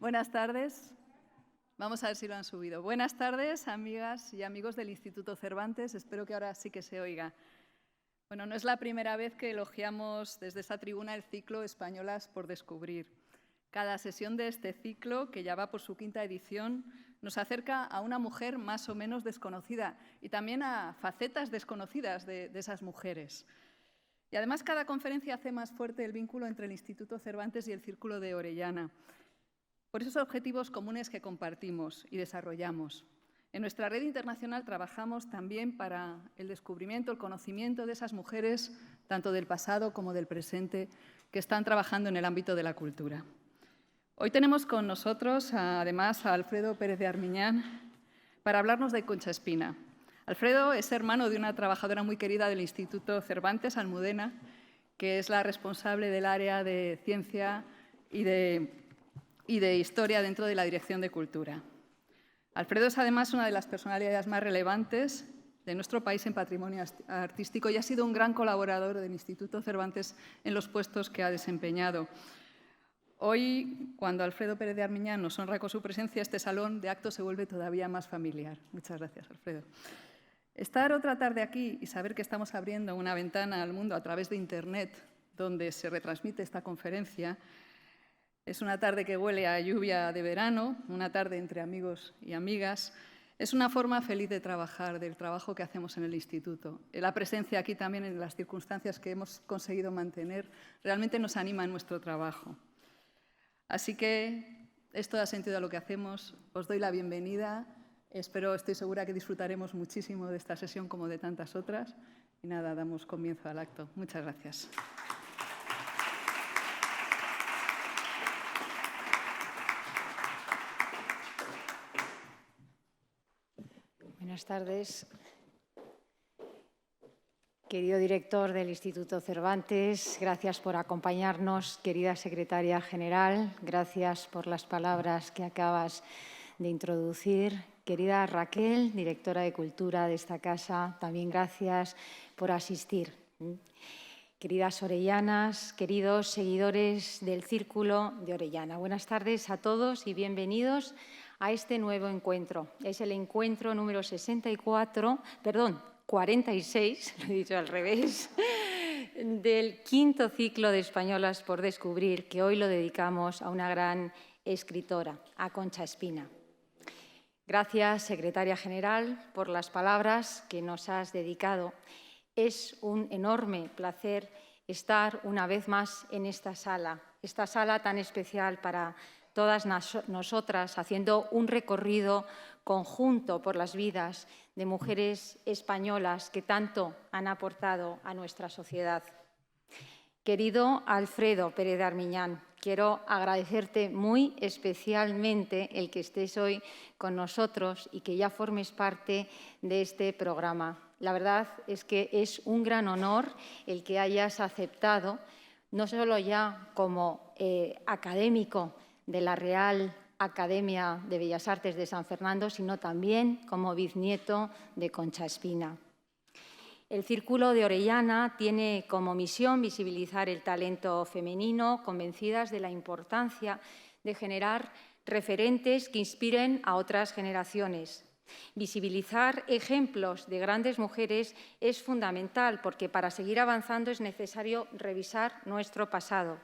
Buenas tardes. Vamos a ver si lo han subido. Buenas tardes, amigas y amigos del Instituto Cervantes. Espero que ahora sí que se oiga. Bueno, no es la primera vez que elogiamos desde esta tribuna el ciclo Españolas por descubrir. Cada sesión de este ciclo, que ya va por su quinta edición, nos acerca a una mujer más o menos desconocida y también a facetas desconocidas de esas mujeres. Y además cada conferencia hace más fuerte el vínculo entre el Instituto Cervantes y el Círculo de Orellana, por esos objetivos comunes que compartimos y desarrollamos. En nuestra red internacional trabajamos también para el descubrimiento, el conocimiento de esas mujeres, tanto del pasado como del presente, que están trabajando en el ámbito de la cultura. Hoy tenemos con nosotros, además, a Alfredo Pérez de Armiñán para hablarnos de Concha Espina. Alfredo es hermano de una trabajadora muy querida del Instituto Cervantes, Almudena, que es la responsable del área de ciencia y de historia dentro de la Dirección de Cultura. Alfredo es además una de las personalidades más relevantes de nuestro país en patrimonio artístico y ha sido un gran colaborador del Instituto Cervantes en los puestos que ha desempeñado. Hoy, cuando Alfredo Pérez de Armiñán nos honra con su presencia, este salón de actos se vuelve todavía más familiar. Muchas gracias, Alfredo. Estar otra tarde aquí y saber que estamos abriendo una ventana al mundo a través de Internet, donde se retransmite esta conferencia, es una tarde que huele a lluvia de verano, una tarde entre amigos y amigas. Es una forma feliz de trabajar, del trabajo que hacemos en el instituto. La presencia aquí también en las circunstancias que hemos conseguido mantener realmente nos anima en nuestro trabajo. Así que esto da sentido a lo que hacemos. Os doy la bienvenida. Estoy segura que disfrutaremos muchísimo de esta sesión como de tantas otras. Y nada, damos comienzo al acto. Muchas gracias. Buenas tardes. Querido director del Instituto Cervantes, gracias por acompañarnos. Querida secretaria general, gracias por las palabras que acabas de introducir. Querida Raquel, directora de Cultura de esta casa, también gracias por asistir. Queridas orellanas, queridos seguidores del Círculo de Orellana, buenas tardes a todos y bienvenidos a este nuevo encuentro. Es el encuentro número 46, lo he dicho al revés, del quinto ciclo de Españolas por descubrir, que hoy lo dedicamos a una gran escritora, a Concha Espina. Gracias, secretaria general, por las palabras que nos has dedicado. Es un enorme placer estar una vez más en esta sala tan especial para todas nosotras, haciendo un recorrido conjunto por las vidas de mujeres españolas que tanto han aportado a nuestra sociedad. Querido Alfredo Pérez de Armiñán, quiero agradecerte muy especialmente el que estés hoy con nosotros y que ya formes parte de este programa. La verdad es que es un gran honor el que hayas aceptado, no solo ya como académico de la Real Academia de Bellas Artes de San Fernando, sino también como bisnieto de Concha Espina. El Círculo de Orellana tiene como misión visibilizar el talento femenino, convencidas de la importancia de generar referentes que inspiren a otras generaciones. Visibilizar ejemplos de grandes mujeres es fundamental porque para seguir avanzando es necesario revisar nuestro pasado.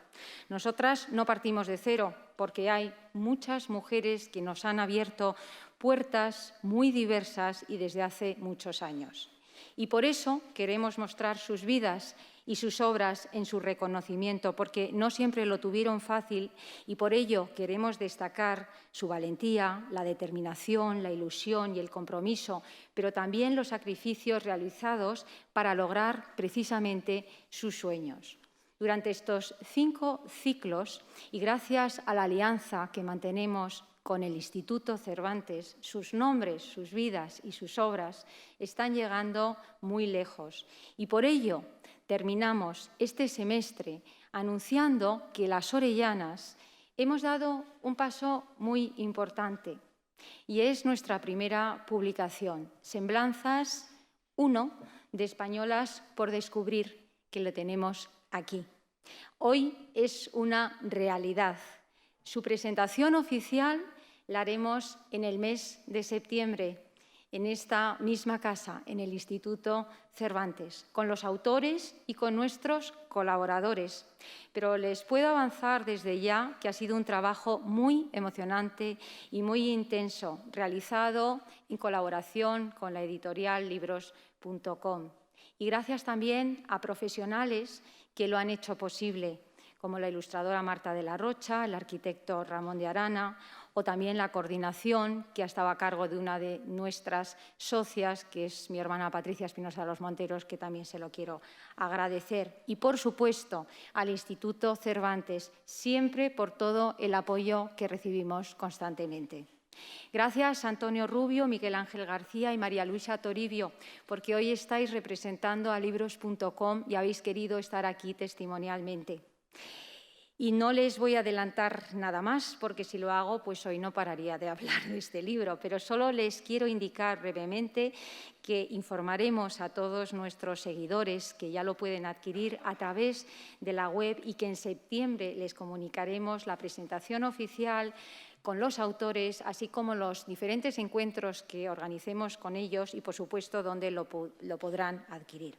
Nosotras no partimos de cero porque hay muchas mujeres que nos han abierto puertas muy diversas y desde hace muchos años. Y por eso queremos mostrar sus vidas y sus obras en su reconocimiento, porque no siempre lo tuvieron fácil y por ello queremos destacar su valentía, la determinación, la ilusión y el compromiso, pero también los sacrificios realizados para lograr precisamente sus sueños. Durante estos 5 ciclos y gracias a la alianza que mantenemos con el Instituto Cervantes, sus nombres, sus vidas y sus obras están llegando muy lejos. Y por ello terminamos este semestre anunciando que las orellanas hemos dado un paso muy importante y es nuestra primera publicación, Semblanzas 1 de Españolas por descubrir, que lo tenemos aquí. Hoy es una realidad. Su presentación oficial la haremos en el mes de septiembre, en esta misma casa, en el Instituto Cervantes, con los autores y con nuestros colaboradores. Pero les puedo avanzar desde ya que ha sido un trabajo muy emocionante y muy intenso, realizado en colaboración con la editorial Libros.com. Y gracias también a profesionales que lo han hecho posible, como la ilustradora Marta de la Rocha, el arquitecto Ramón de Arana, o también la coordinación que estaba a cargo de una de nuestras socias, que es mi hermana Patricia Espinosa de los Monteros, que también se lo quiero agradecer. Y, por supuesto, al Instituto Cervantes, siempre por todo el apoyo que recibimos constantemente. Gracias a Antonio Rubio, Miguel Ángel García y María Luisa Toribio, porque hoy estáis representando a Libros.com y habéis querido estar aquí testimonialmente. Y no les voy a adelantar nada más, porque si lo hago, pues hoy no pararía de hablar de este libro, pero solo les quiero indicar brevemente que informaremos a todos nuestros seguidores que ya lo pueden adquirir a través de la web y que en septiembre les comunicaremos la presentación oficial con los autores, así como los diferentes encuentros que organicemos con ellos y, por supuesto, donde lo podrán adquirir.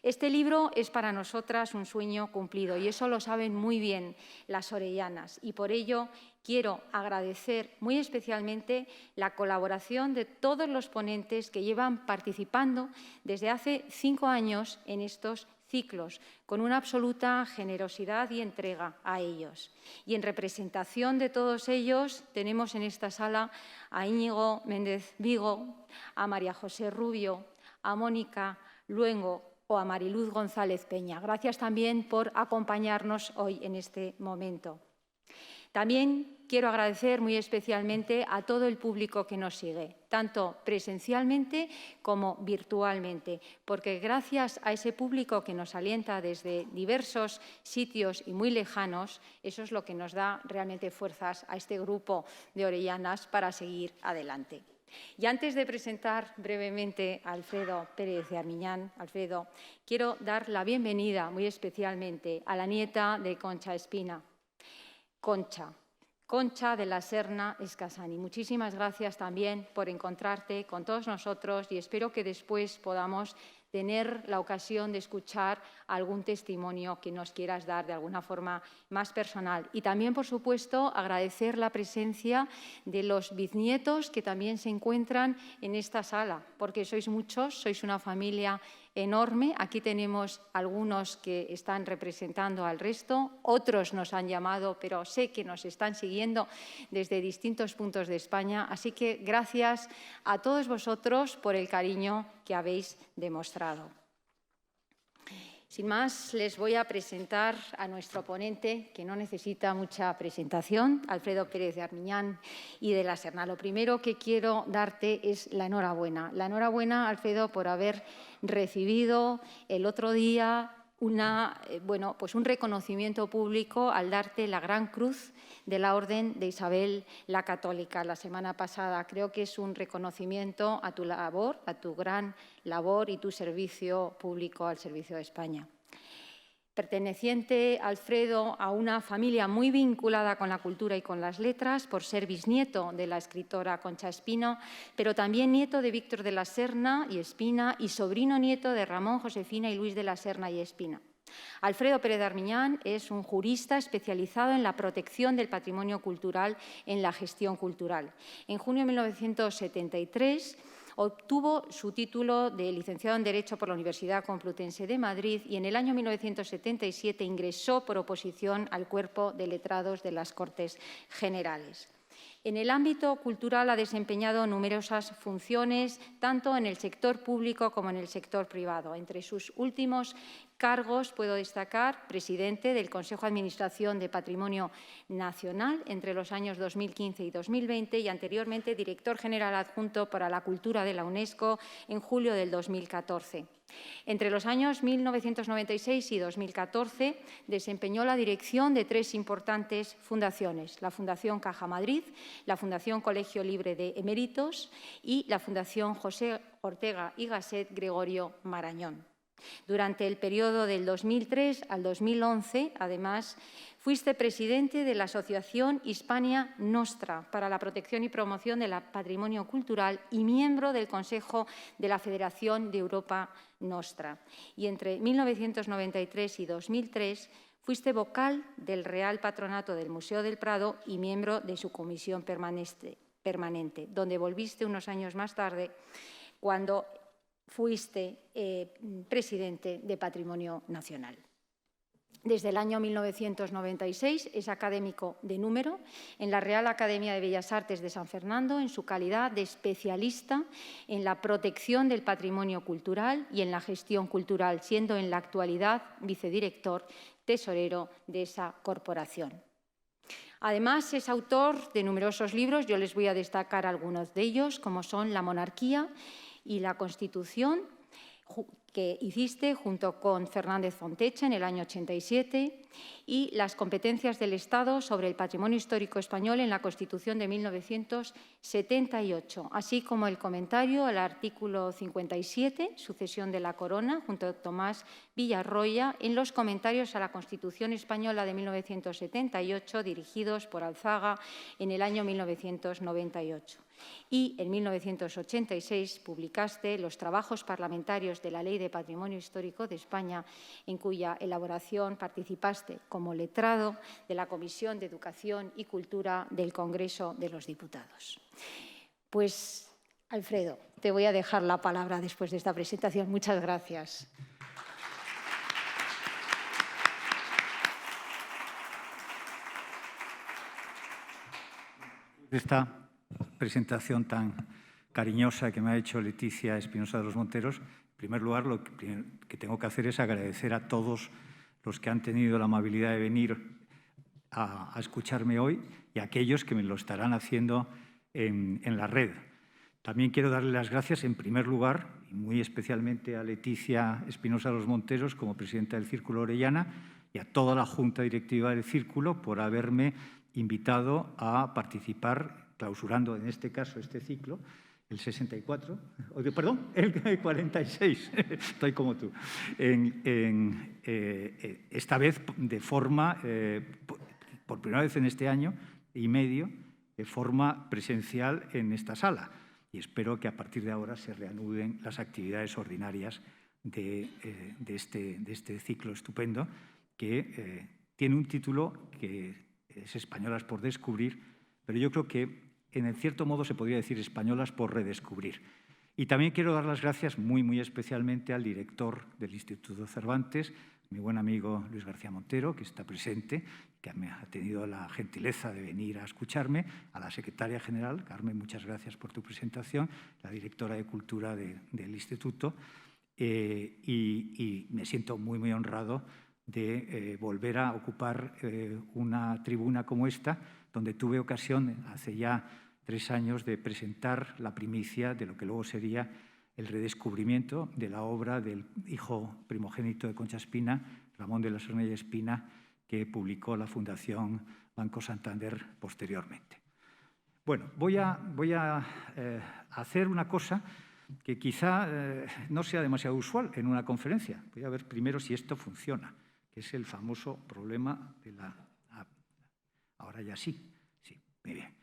Este libro es para nosotras un sueño cumplido y eso lo saben muy bien las orellanas y por ello quiero agradecer muy especialmente la colaboración de todos los ponentes que llevan participando desde hace 5 años en estos ciclos, con una absoluta generosidad y entrega a ellos. Y en representación de todos ellos tenemos en esta sala a Íñigo Méndez Vigo, a María José Rubio, a Mónica Luengo o a Mariluz González Peña. Gracias también por acompañarnos hoy en este momento. También quiero agradecer muy especialmente a todo el público que nos sigue, tanto presencialmente como virtualmente, porque gracias a ese público que nos alienta desde diversos sitios y muy lejanos, eso es lo que nos da realmente fuerzas a este grupo de orellanas para seguir adelante. Y antes de presentar brevemente a Alfredo Pérez de Armiñán, Alfredo, quiero dar la bienvenida muy especialmente a la nieta de Concha Espina, Concha de la Serna Escasani. Muchísimas gracias también por encontrarte con todos nosotros y espero que después podamos tener la ocasión de escuchar algún testimonio que nos quieras dar de alguna forma más personal. Y también, por supuesto, agradecer la presencia de los bisnietos que también se encuentran en esta sala, porque sois muchos, sois una familia enorme. Aquí tenemos algunos que están representando al resto, otros nos han llamado, pero sé que nos están siguiendo desde distintos puntos de España. Así que gracias a todos vosotros por el cariño que habéis demostrado. Sin más, les voy a presentar a nuestro ponente, que no necesita mucha presentación, Alfredo Pérez de Armiñán y de la Serna. Lo primero que quiero darte es la enhorabuena. La enhorabuena, Alfredo, por haber recibido el otro día un reconocimiento público al darte la Gran Cruz de la Orden de Isabel la Católica la semana pasada. Creo que es un reconocimiento a tu labor, a tu gran labor y tu servicio público al servicio de España. Perteneciente, Alfredo, a una familia muy vinculada con la cultura y con las letras, por ser bisnieto de la escritora Concha Espina, pero también nieto de Víctor de la Serna y Espina y sobrino nieto de Ramón, Josefina y Luis de la Serna y Espina. Alfredo Pérez de Armiñán es un jurista especializado en la protección del patrimonio cultural en la gestión cultural. En junio de 1973 obtuvo su título de licenciado en Derecho por la Universidad Complutense de Madrid y en el año 1977 ingresó por oposición al Cuerpo de Letrados de las Cortes Generales. En el ámbito cultural ha desempeñado numerosas funciones, tanto en el sector público como en el sector privado. Entre sus últimos cargos puedo destacar presidente del Consejo de Administración de Patrimonio Nacional entre los años 2015 y 2020 y anteriormente director general adjunto para la cultura de la UNESCO en julio del 2014. Entre los años 1996 y 2014 desempeñó la dirección de 3 importantes fundaciones, la Fundación Caja Madrid, la Fundación Colegio Libre de Eméritos y la Fundación José Ortega y Gasset Gregorio Marañón. Durante el periodo del 2003 al 2011, además, fuiste presidente de la Asociación Hispania Nostra para la protección y promoción del patrimonio cultural y miembro del Consejo de la Federación de Europa Nostra. Y entre 1993 y 2003 fuiste vocal del Real Patronato del Museo del Prado y miembro de su comisión permanente, donde volviste unos años más tarde cuando fuiste presidente de Patrimonio Nacional. Desde el año 1996 es académico de número en la Real Academia de Bellas Artes de San Fernando en su calidad de especialista en la protección del patrimonio cultural y en la gestión cultural, siendo en la actualidad vicedirector tesorero de esa corporación. Además, es autor de numerosos libros, yo les voy a destacar algunos de ellos, como son La monarquía y la Constitución, que hiciste junto con Fernández Fontecha en el año 87, y las competencias del Estado sobre el patrimonio histórico español en la Constitución de 1978, así como el comentario al artículo 57, sucesión de la corona, junto a Tomás Villarroya, en los comentarios a la Constitución española de 1978, dirigidos por Alzaga en el año 1998. Y en 1986 publicaste los trabajos parlamentarios de la Ley de Patrimonio Histórico de España, en cuya elaboración participaste como letrado de la Comisión de Educación y Cultura del Congreso de los Diputados. Pues, Alfredo, te voy a dejar la palabra después de esta presentación. Muchas gracias. Esta presentación tan cariñosa que me ha hecho Leticia Espinosa de los Monteros, en primer lugar, lo que tengo que hacer es agradecer a todos los que han tenido la amabilidad de venir a escucharme hoy y a aquellos que me lo estarán haciendo en la red. También quiero darle las gracias, en primer lugar, y muy especialmente a Leticia Espinosa de los Monteros, como presidenta del Círculo Orellana, y a toda la Junta Directiva del Círculo por haberme invitado a participar, clausurando en este caso este ciclo, el 64, perdón, el 46, estoy como tú, esta vez de forma, por primera vez en este año y medio, de forma presencial en esta sala. Y espero que a partir de ahora se reanuden las actividades ordinarias de este ciclo estupendo, que tiene un título que es Españolas por descubrir, pero yo creo que en cierto modo se podría decir españolas por redescubrir. Y también quiero dar las gracias muy especialmente al director del Instituto Cervantes, mi buen amigo Luis García Montero, que está presente, que me ha tenido la gentileza de venir a escucharme, a la secretaria general, Carmen, muchas gracias por tu presentación, la directora de Cultura del Instituto, y me siento muy honrado de volver a ocupar una tribuna como esta, donde tuve ocasión hace ya 3 años de presentar la primicia de lo que luego sería el redescubrimiento de la obra del hijo primogénito de Concha Espina, Ramón de la Serna y Espina, que publicó la Fundación Banco Santander posteriormente. Bueno, voy a hacer una cosa que quizá no sea demasiado usual en una conferencia. Voy a ver primero si esto funciona, que es el famoso problema de la... Ahora ya sí, muy bien.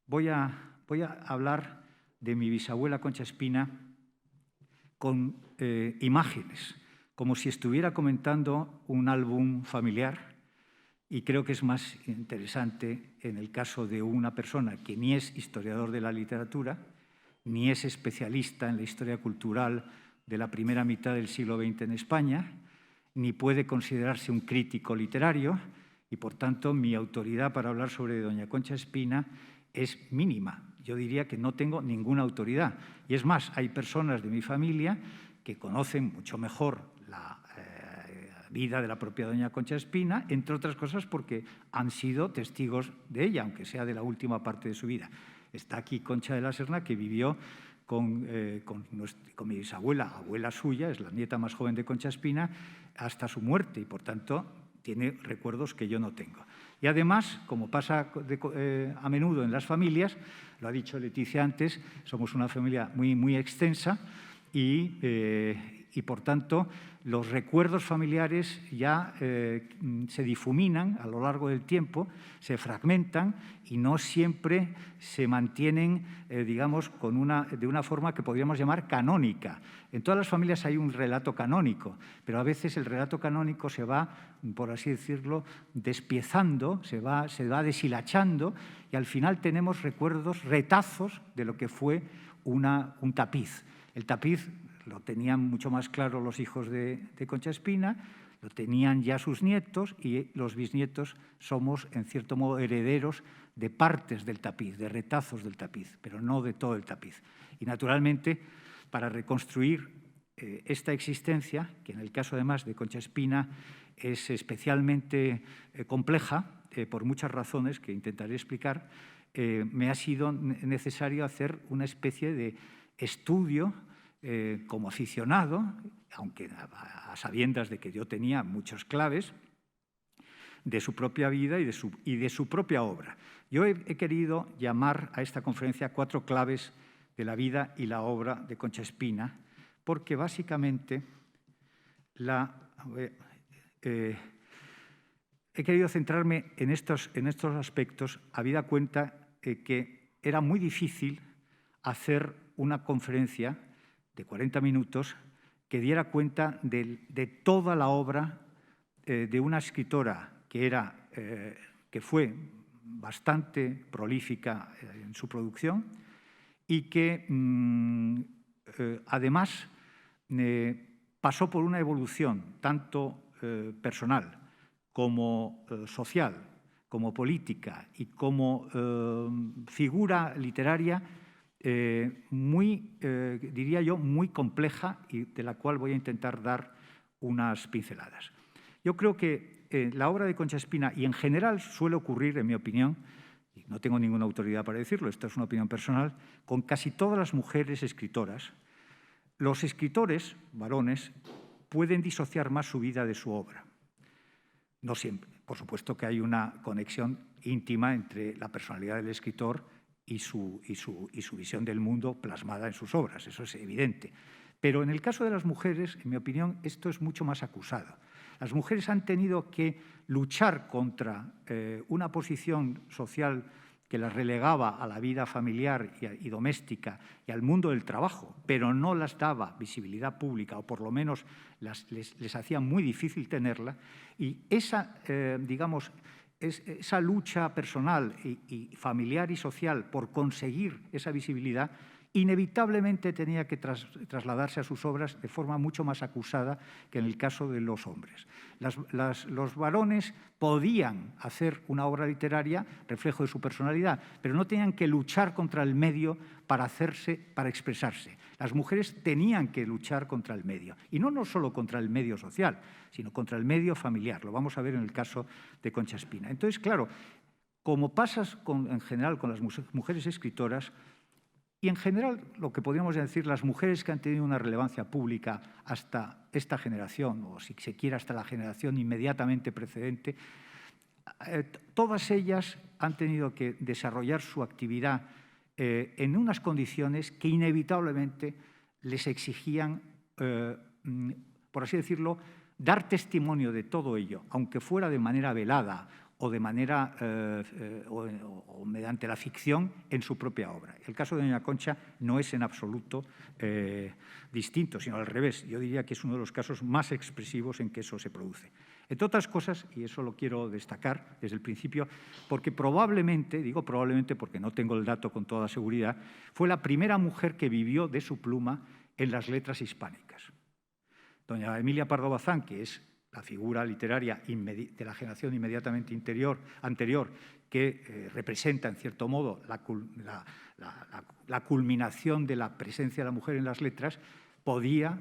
Voy a hablar de mi bisabuela Concha Espina con imágenes, como si estuviera comentando un álbum familiar, y creo que es más interesante en el caso de una persona que ni es historiador de la literatura, ni es especialista en la historia cultural de la primera mitad del siglo XX en España, ni puede considerarse un crítico literario, y por tanto mi autoridad para hablar sobre doña Concha Espina es mínima. Yo diría que no tengo ninguna autoridad. Y es más, hay personas de mi familia que conocen mucho mejor la vida de la propia doña Concha Espina, entre otras cosas porque han sido testigos de ella, aunque sea de la última parte de su vida. Está aquí Concha de la Serna, que vivió con mi bisabuela, abuela suya, es la nieta más joven de Concha Espina, hasta su muerte, y por tanto tiene recuerdos que yo no tengo. Y además, como pasa a menudo en las familias, lo ha dicho Leticia antes, somos una familia muy extensa y y, por tanto, los recuerdos familiares ya se difuminan a lo largo del tiempo, se fragmentan y no siempre se mantienen, digamos, de una forma que podríamos llamar canónica. En todas las familias hay un relato canónico, pero a veces el relato canónico se va, por así decirlo, despiezando, se va deshilachando y al final tenemos recuerdos, retazos de lo que fue un tapiz. El tapiz lo tenían mucho más claro los hijos de Concha Espina, lo tenían ya sus nietos y los bisnietos somos, en cierto modo, herederos de partes del tapiz, de retazos del tapiz, pero no de todo el tapiz. Y, naturalmente, para reconstruir esta existencia, que en el caso además de Concha Espina es especialmente compleja, por muchas razones que intentaré explicar, me ha sido necesario hacer una especie de estudio como aficionado, aunque a sabiendas de que yo tenía muchas claves, de su propia vida y de su propia obra. Yo he querido llamar a esta conferencia 4 claves de la vida y la obra de Concha Espina, porque básicamente he querido centrarme en estos aspectos, habida cuenta que era muy difícil hacer una conferencia de 40 minutos que diera cuenta de toda la obra de una escritora que fue bastante prolífica en su producción y que además pasó por una evolución tanto personal como social, como política y como figura literaria diría yo, muy compleja y de la cual voy a intentar dar unas pinceladas. Yo creo que la obra de Concha Espina, y en general suele ocurrir, en mi opinión, y no tengo ninguna autoridad para decirlo, esta es una opinión personal, con casi todas las mujeres escritoras, los escritores, varones, pueden disociar más su vida de su obra. No siempre. Por supuesto que hay una conexión íntima entre la personalidad del escritor y su visión del mundo plasmada en sus obras, eso es evidente. Pero en el caso de las mujeres, en mi opinión, esto es mucho más acusado. Las mujeres han tenido que luchar contra una posición social que las relegaba a la vida familiar y doméstica y al mundo del trabajo, pero no las daba visibilidad pública, o por lo menos les hacía muy difícil tenerla. Y esa, digamos, esa lucha personal y familiar y social por conseguir esa visibilidad inevitablemente tenía que trasladarse a sus obras de forma mucho más acusada que en el caso de los hombres. Los varones podían hacer una obra literaria reflejo de su personalidad, pero no tenían que luchar contra el medio para expresarse. Las mujeres tenían que luchar contra el medio, y no solo contra el medio social, sino contra el medio familiar. Lo vamos a ver en el caso de Concha Espina. Entonces, claro, como pasa en general con las mujeres escritoras, y en general, lo que podríamos decir, las mujeres que han tenido una relevancia pública hasta esta generación, o si se quiere hasta la generación inmediatamente precedente, todas ellas han tenido que desarrollar su actividad en unas condiciones que inevitablemente les exigían, por así decirlo, dar testimonio de todo ello, aunque fuera de manera velada o de manera o mediante la ficción en su propia obra. El caso de doña Concha no es en absoluto distinto, sino al revés. Yo diría que es uno de los casos más expresivos en que eso se produce. Entre otras cosas, y eso lo quiero destacar desde el principio, porque probablemente, digo probablemente porque no tengo el dato con toda seguridad, fue la primera mujer que vivió de su pluma en las letras hispánicas. Doña Emilia Pardo Bazán, que es la figura literaria de la generación inmediatamente anterior, que representa, en cierto modo, la culminación de la presencia de la mujer en las letras, podía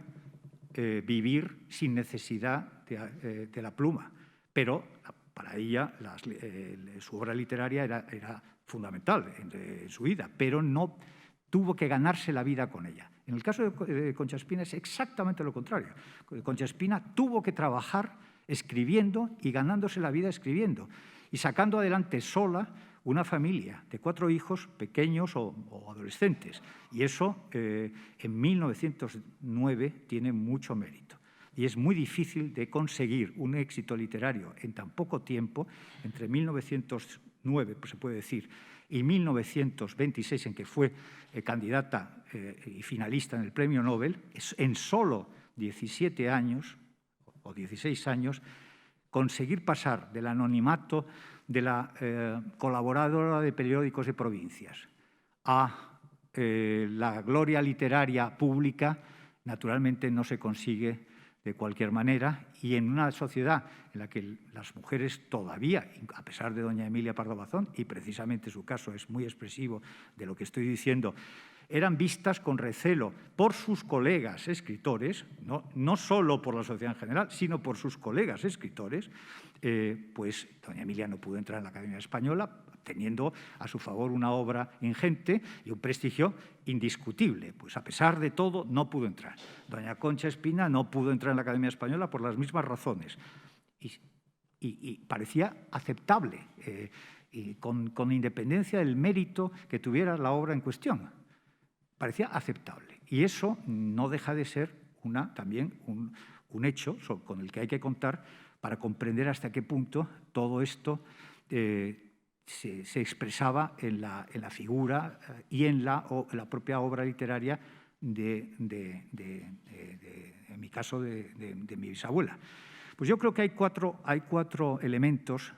vivir sin necesidad de la pluma. Pero para ella su obra literaria era fundamental en su vida, pero no tuvo que ganarse la vida con ella. En el caso de Concha Espina es exactamente lo contrario. Concha Espina tuvo que trabajar escribiendo y ganándose la vida escribiendo y sacando adelante sola una familia de 4 hijos pequeños o adolescentes. Y eso en 1909 tiene mucho mérito. Y es muy difícil de conseguir un éxito literario en tan poco tiempo, entre 1909, pues se puede decir, y 1926, en que fue candidata y finalista en el Premio Nobel, en solo 17 años o 16 años, conseguir pasar del anonimato de la colaboradora de periódicos de provincias a la gloria literaria pública, naturalmente no se consigue de cualquier manera, y en una sociedad en la que las mujeres todavía, a pesar de doña Emilia Pardo Bazán, y precisamente su caso es muy expresivo de lo que estoy diciendo, eran vistas con recelo por sus colegas escritores, no solo por la sociedad en general, sino por sus colegas escritores, pues doña Emilia no pudo entrar en la Academia Española, teniendo a su favor una obra ingente y un prestigio indiscutible. Pues a pesar de todo no pudo entrar. Doña Concha Espina no pudo entrar en la Academia Española por las mismas razones. Y parecía aceptable, y con independencia del mérito que tuviera la obra en cuestión. Parecía aceptable. Y eso no deja de ser también un hecho con el que hay que contar para comprender hasta qué punto todo esto se expresaba en la figura y en la propia obra literaria en mi caso, de mi bisabuela. Pues yo creo que hay cuatro elementos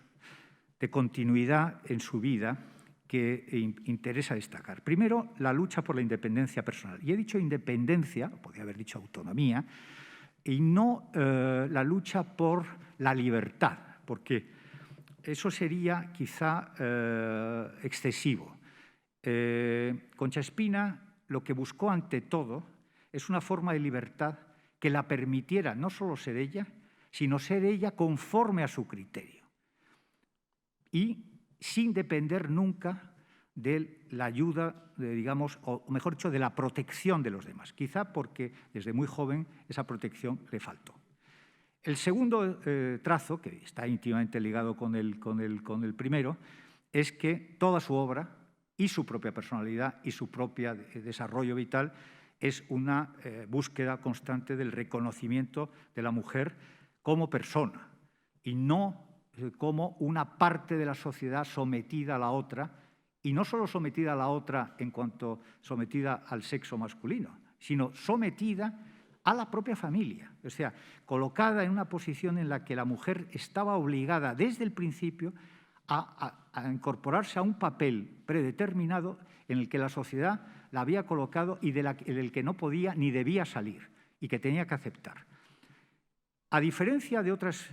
de continuidad en su vida que interesa destacar. Primero, la lucha por la independencia personal. Y he dicho independencia, podría haber dicho autonomía, y no la lucha por la libertad, porque eso sería quizá excesivo. Concha Espina lo que buscó ante todo es una forma de libertad que la permitiera no solo ser ella, sino ser ella conforme a su criterio y sin depender nunca de la ayuda, digamos, o mejor dicho, de la protección de los demás, quizá porque desde muy joven esa protección le faltó. El segundo trazo, que está íntimamente ligado con el primero, es que toda su obra y su propia personalidad y su propio desarrollo vital es una búsqueda constante del reconocimiento de la mujer como persona y no como una parte de la sociedad sometida a la otra, y no solo sometida a la otra en cuanto sometida al sexo masculino, sino sometida a la propia familia, o sea, colocada en una posición en la que la mujer estaba obligada desde el principio a incorporarse a un papel predeterminado en el que la sociedad la había colocado y del que no podía ni debía salir y que tenía que aceptar. A diferencia de otras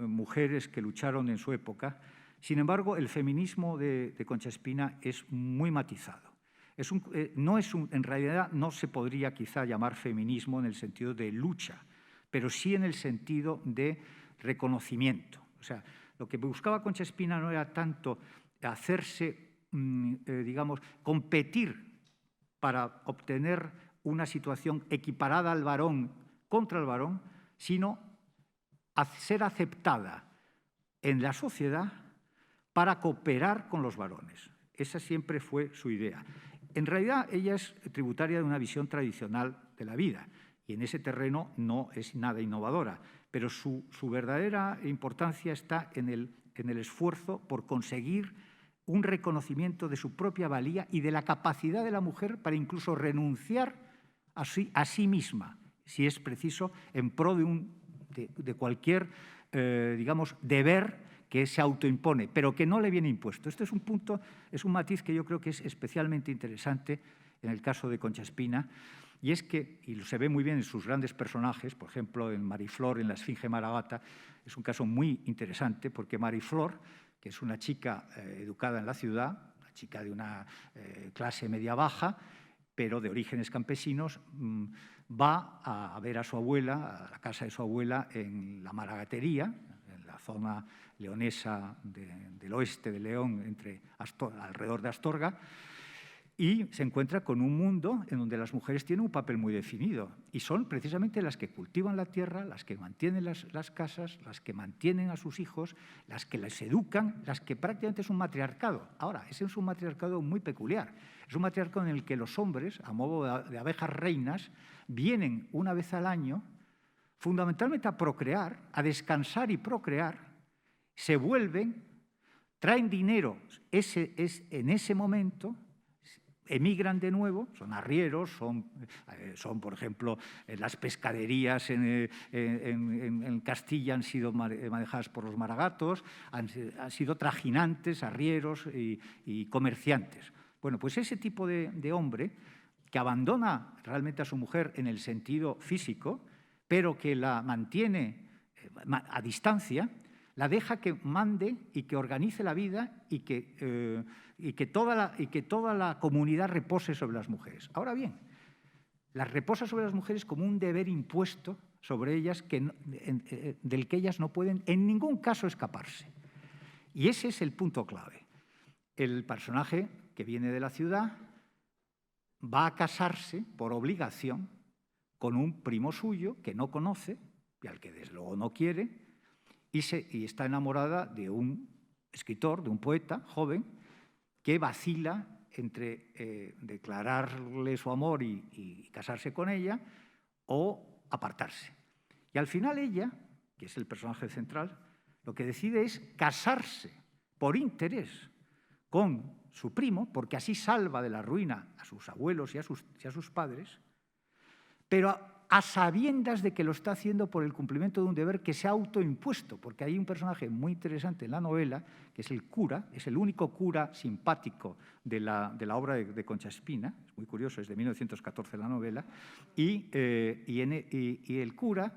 mujeres que lucharon en su época, sin embargo, el feminismo de Concha Espina es muy matizado. En realidad no se podría quizá llamar feminismo en el sentido de lucha, pero sí en el sentido de reconocimiento. O sea, lo que buscaba Concha Espina no era tanto hacerse, digamos, competir para obtener una situación equiparada al varón contra el varón, sino ser aceptada en la sociedad para cooperar con los varones. Esa siempre fue su idea. En realidad, ella es tributaria de una visión tradicional de la vida y en ese terreno no es nada innovadora, pero su verdadera importancia está en el esfuerzo por conseguir un reconocimiento de su propia valía y de la capacidad de la mujer para incluso renunciar a sí misma, si es preciso, en pro de cualquier, digamos, deber que se autoimpone, pero que no le viene impuesto. Este es un punto, es un matiz que yo creo que es especialmente interesante en el caso de Concha Espina, y es que, y se ve muy bien en sus grandes personajes, por ejemplo, en Mariflor, en la Esfinge Maragata, es un caso muy interesante porque Mariflor, que es una chica educada en la ciudad, una chica de una clase media-baja, pero de orígenes campesinos, va a ver a su abuela, a la casa de su abuela en la Maragatería, en la zona leonesa del oeste de León, alrededor de Astorga, y se encuentra con un mundo en donde las mujeres tienen un papel muy definido y son precisamente las que cultivan la tierra, las que mantienen las casas, las que mantienen a sus hijos, las que les educan, las que prácticamente es un matriarcado. Ahora, ese es un matriarcado muy peculiar. Es un matriarcado en el que los hombres, a modo de abejas reinas, vienen una vez al año fundamentalmente a procrear, a descansar y procrear, se vuelven, traen dinero en ese momento, emigran de nuevo, son arrieros, son por ejemplo, las pescaderías en Castilla han sido manejadas por los maragatos, han sido trajinantes, arrieros y comerciantes. Bueno, pues ese tipo de hombre que abandona realmente a su mujer en el sentido físico, pero que la mantiene a distancia, la deja que mande y que organice la vida y que toda la comunidad repose sobre las mujeres. Ahora bien, las reposa sobre las mujeres como un deber impuesto sobre ellas del que ellas no pueden en ningún caso escaparse. Y ese es el punto clave. El personaje que viene de la ciudad va a casarse por obligación con un primo suyo que no conoce y al que desde luego no quiere, y está enamorada de un escritor, de un poeta joven, que vacila entre declararle su amor y casarse con ella o apartarse. Y al final ella, que es el personaje central, lo que decide es casarse por interés con su primo, porque así salva de la ruina a sus abuelos y a sus padres, pero a sabiendas de que lo está haciendo por el cumplimiento de un deber que se ha autoimpuesto, porque hay un personaje muy interesante en la novela, que es el cura, es el único cura simpático de la obra de Concha Espina, es muy curioso, es de 1914 la novela, y el cura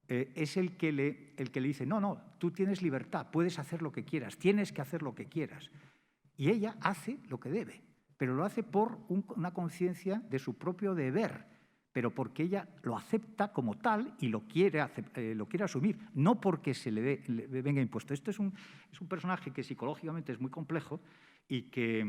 es el que le dice, no, tú tienes libertad, puedes hacer lo que quieras, tienes que hacer lo que quieras. Y ella hace lo que debe, pero lo hace por una conciencia de su propio deber, pero porque ella lo acepta como tal y lo quiere asumir, no porque se le venga impuesto. Esto es un personaje que psicológicamente es muy complejo y que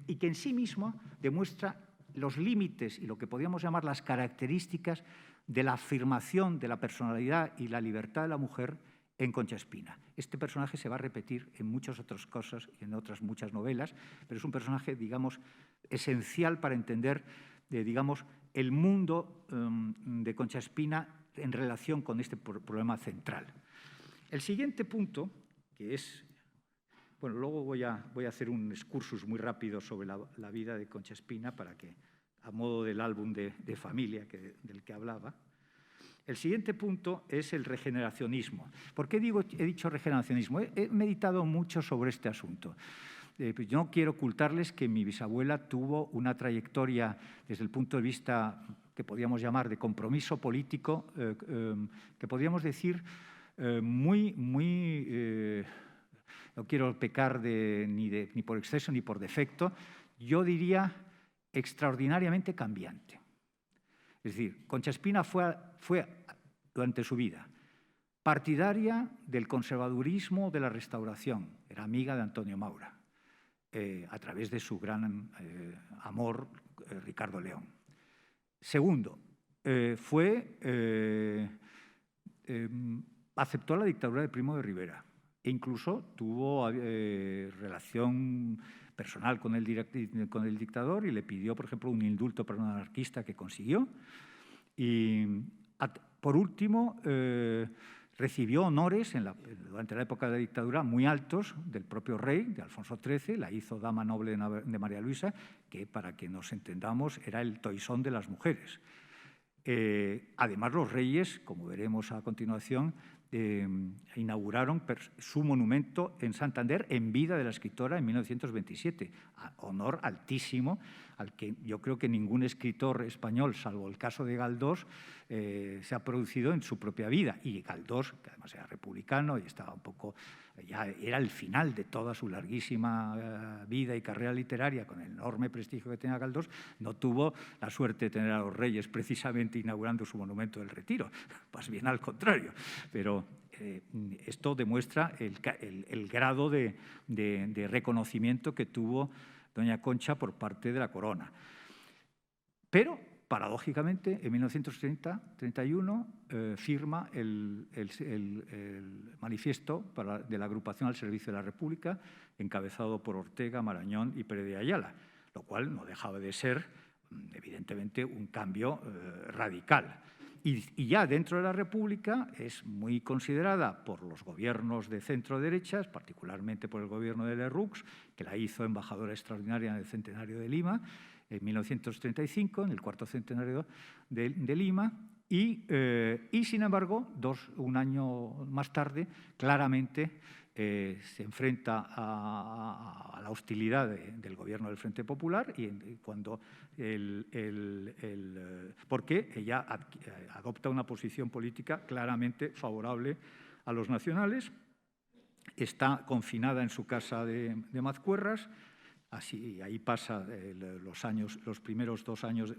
en sí mismo demuestra los límites y lo que podríamos llamar las características de la afirmación de la personalidad y la libertad de la mujer en Concha Espina. Este personaje se va a repetir en muchas otras cosas y en otras muchas novelas, pero es un personaje, digamos, esencial para entender, digamos, el mundo de Concha Espina en relación con este problema central. El siguiente punto, que es... Bueno, luego voy a hacer un excursus muy rápido sobre la vida de Concha Espina para que, a modo del álbum de familia del que hablaba. El siguiente punto es el regeneracionismo. ¿Por qué he dicho regeneracionismo? He meditado mucho sobre este asunto. Yo no quiero ocultarles que mi bisabuela tuvo una trayectoria desde el punto de vista que podríamos llamar de compromiso político, que podríamos decir muy no quiero pecar ni por exceso ni por defecto, yo diría extraordinariamente cambiante. Es decir, Concha Espina fue durante su vida partidaria del conservadurismo de la Restauración, era amiga de Antonio Maura, a través de su gran amor, Ricardo León. Segundo, aceptó la dictadura de Primo de Rivera e incluso tuvo relación personal con el dictador y le pidió, por ejemplo, un indulto para un anarquista que consiguió. Y, por último, recibió honores durante la época de la dictadura muy altos del propio rey, de Alfonso XIII, la hizo dama noble de María Luisa, que, para que nos entendamos, era el toisón de las mujeres. Además, los reyes, como veremos a continuación, inauguraron su monumento en Santander en vida de la escritora en 1927. Honor altísimo al que yo creo que ningún escritor español, salvo el caso de Galdós, se ha producido en su propia vida. Y Galdós, que además era republicano y estaba un poco, ya era el final de toda su larguísima vida y carrera literaria, con el enorme prestigio que tenía Galdós, no tuvo la suerte de tener a los reyes precisamente inaugurando su monumento del Retiro, más bien al contrario. Pero esto demuestra el grado de reconocimiento que tuvo doña Concha por parte de la corona. Pero, paradójicamente, en 1931 firma el manifiesto de la agrupación al servicio de la República, encabezado por Ortega, Marañón y Pérez de Ayala, lo cual no dejaba de ser, evidentemente, un cambio radical. Y ya dentro de la República es muy considerada por los gobiernos de centro-derechas, particularmente por el gobierno de Lerroux, que la hizo embajadora extraordinaria en el centenario de Lima, en 1935, en el cuarto centenario de Lima, y sin embargo, un año más tarde, claramente se enfrenta a la hostilidad del gobierno del Frente Popular y cuando porque ella adopta una posición política claramente favorable a los nacionales, está confinada en su casa de Mazcuerras. Así, ahí pasa los primeros 2 años,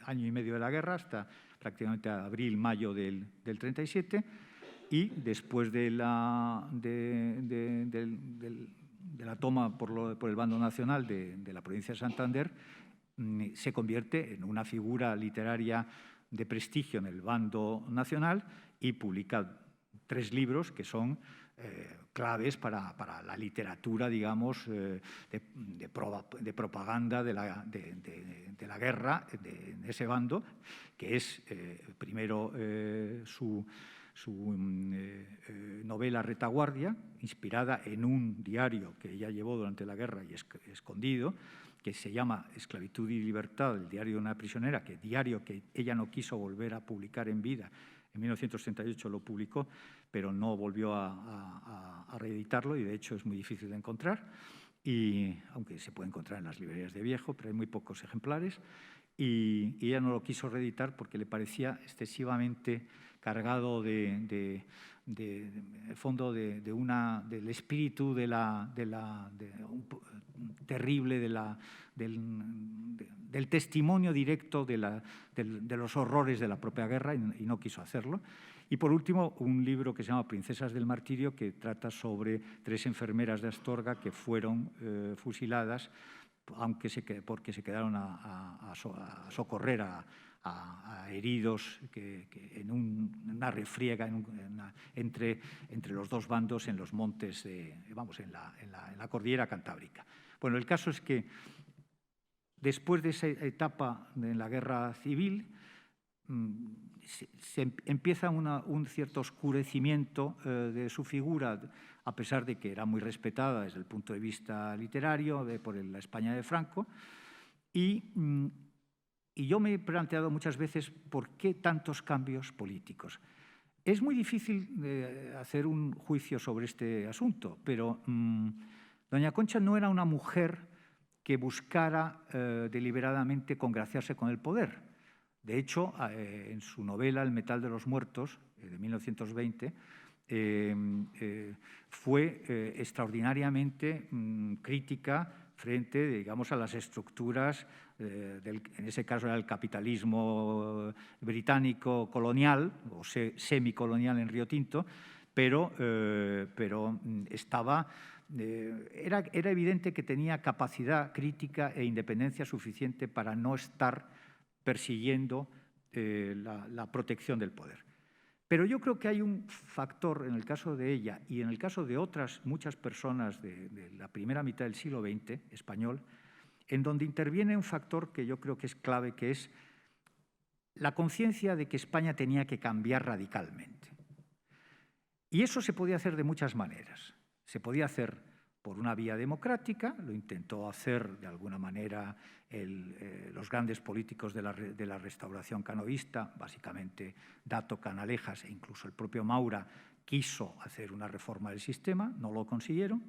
año y medio de la guerra, hasta prácticamente abril, mayo del 37, y después de la toma por el bando nacional de la provincia de Santander, se convierte en una figura literaria de prestigio en el bando nacional y publica 3 libros que son claves para la literatura, digamos, de propaganda de la guerra en ese bando, que es primero su novela Retaguardia, inspirada en un diario que ella llevó durante la guerra y escondido, que se llama Esclavitud y Libertad, el diario de una prisionera, diario que ella no quiso volver a publicar en vida. En 1938 lo publicó, pero no volvió a reeditarlo y de hecho es muy difícil de encontrar, aunque se puede encontrar en las librerías de viejo, pero hay muy pocos ejemplares. Y ella no lo quiso reeditar porque le parecía excesivamente cargado del espíritu terrible del testimonio directo de los horrores de la propia guerra y no quiso hacerlo. Y por último, un libro que se llama Princesas del Martirio, que trata sobre 3 enfermeras de Astorga que fueron fusiladas porque se quedaron a socorrer a heridos en una refriega entre los 2 bandos en los montes, en la cordillera cantábrica. Bueno, el caso es que después de esa etapa en la guerra civil, se empieza un cierto oscurecimiento de su figura, a pesar de que era muy respetada desde el punto de vista literario por la España de Franco. Y yo me he planteado muchas veces por qué tantos cambios políticos. Es muy difícil hacer un juicio sobre este asunto, pero doña Concha no era una mujer que buscara deliberadamente congraciarse con el poder. De hecho, en su novela El metal de los muertos, de 1920, fue extraordinariamente crítica frente, digamos, a las estructuras, en ese caso era el capitalismo británico colonial o semicolonial en Río Tinto, pero era evidente que tenía capacidad crítica e independencia suficiente para no estar persiguiendo la protección del poder. Pero yo creo que hay un factor en el caso de ella y en el caso de otras muchas personas de la primera mitad del siglo XX español, en donde interviene un factor que yo creo que es clave, que es la conciencia de que España tenía que cambiar radicalmente. Y eso se podía hacer de muchas maneras. Se podía hacer por una vía democrática, lo intentó hacer de alguna manera los grandes políticos de la restauración canovista, básicamente Dato, Canalejas e incluso el propio Maura quiso hacer una reforma del sistema, no lo consiguieron.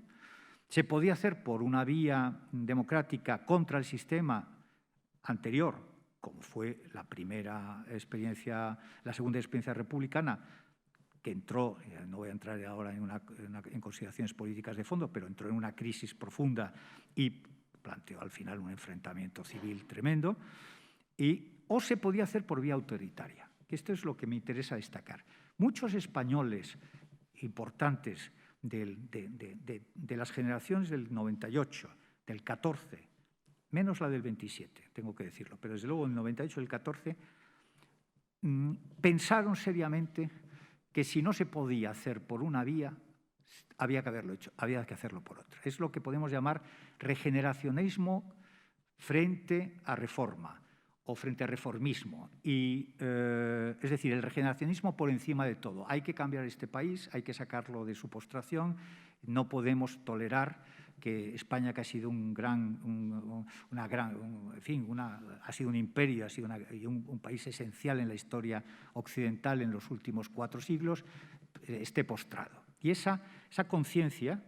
Se podía hacer por una vía democrática contra el sistema anterior, como fue la segunda experiencia republicana, que entró, no voy a entrar ahora en consideraciones políticas de fondo, pero entró en una crisis profunda y planteó al final un enfrentamiento civil tremendo, o se podía hacer por vía autoritaria, que esto es lo que me interesa destacar. Muchos españoles importantes de las generaciones del 98, del 14, menos la del 27, tengo que decirlo, pero desde luego en el 98 y el 14 pensaron seriamente que si no se podía hacer por una vía, había que haberlo hecho, había que hacerlo por otra. Es lo que podemos llamar regeneracionismo frente a reforma o frente a reformismo. Es decir, el regeneracionismo por encima de todo. Hay que cambiar este país, hay que sacarlo de su postración, no podemos tolerar que España, que ha sido ha sido un imperio, ha sido un país esencial en la historia occidental en los últimos 4 siglos, esté postrado. Y esa conciencia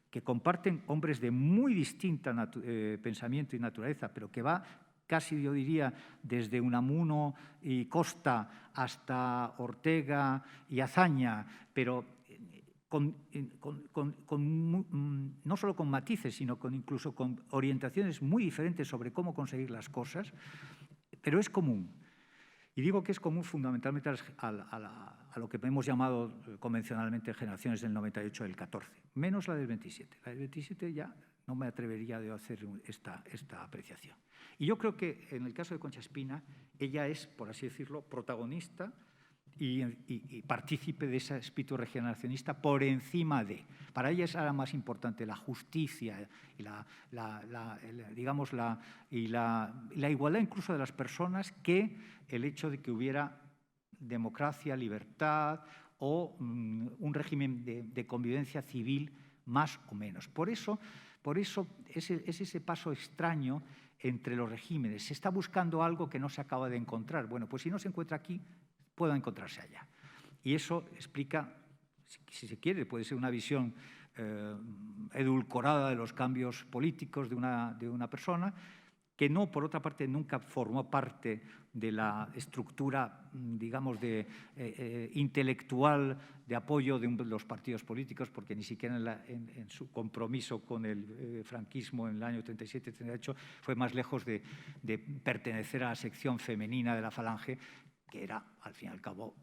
que comparten hombres de muy distinta pensamiento y naturaleza, pero que va casi, yo diría, desde Unamuno y Costa hasta Ortega y Azaña, pero no solo con matices, sino incluso con orientaciones muy diferentes sobre cómo conseguir las cosas, pero es común. Y digo que es común fundamentalmente a lo que hemos llamado convencionalmente generaciones del 98 y del 14, menos la del 27. La del 27 ya no me atrevería a hacer esta apreciación. Y yo creo que en el caso de Concha Espina, ella es, por así decirlo, protagonista y partícipe de ese espíritu regeneracionista por encima de. Para ella era más importante la justicia y la igualdad incluso de las personas que el hecho de que hubiera democracia, libertad o un régimen de convivencia civil más o menos. Por eso es ese paso extraño entre los regímenes. Se está buscando algo que no se acaba de encontrar. Bueno, pues si no se encuentra aquí, pueda encontrarse allá. Y eso explica, si se quiere, puede ser una visión edulcorada de los cambios políticos de una persona, que no, por otra parte, nunca formó parte de la estructura, digamos, intelectual de apoyo de los partidos políticos, porque ni siquiera en su compromiso con el franquismo en el año 37-38 fue más lejos de pertenecer a la sección femenina de la Falange, que era, al fin y al cabo,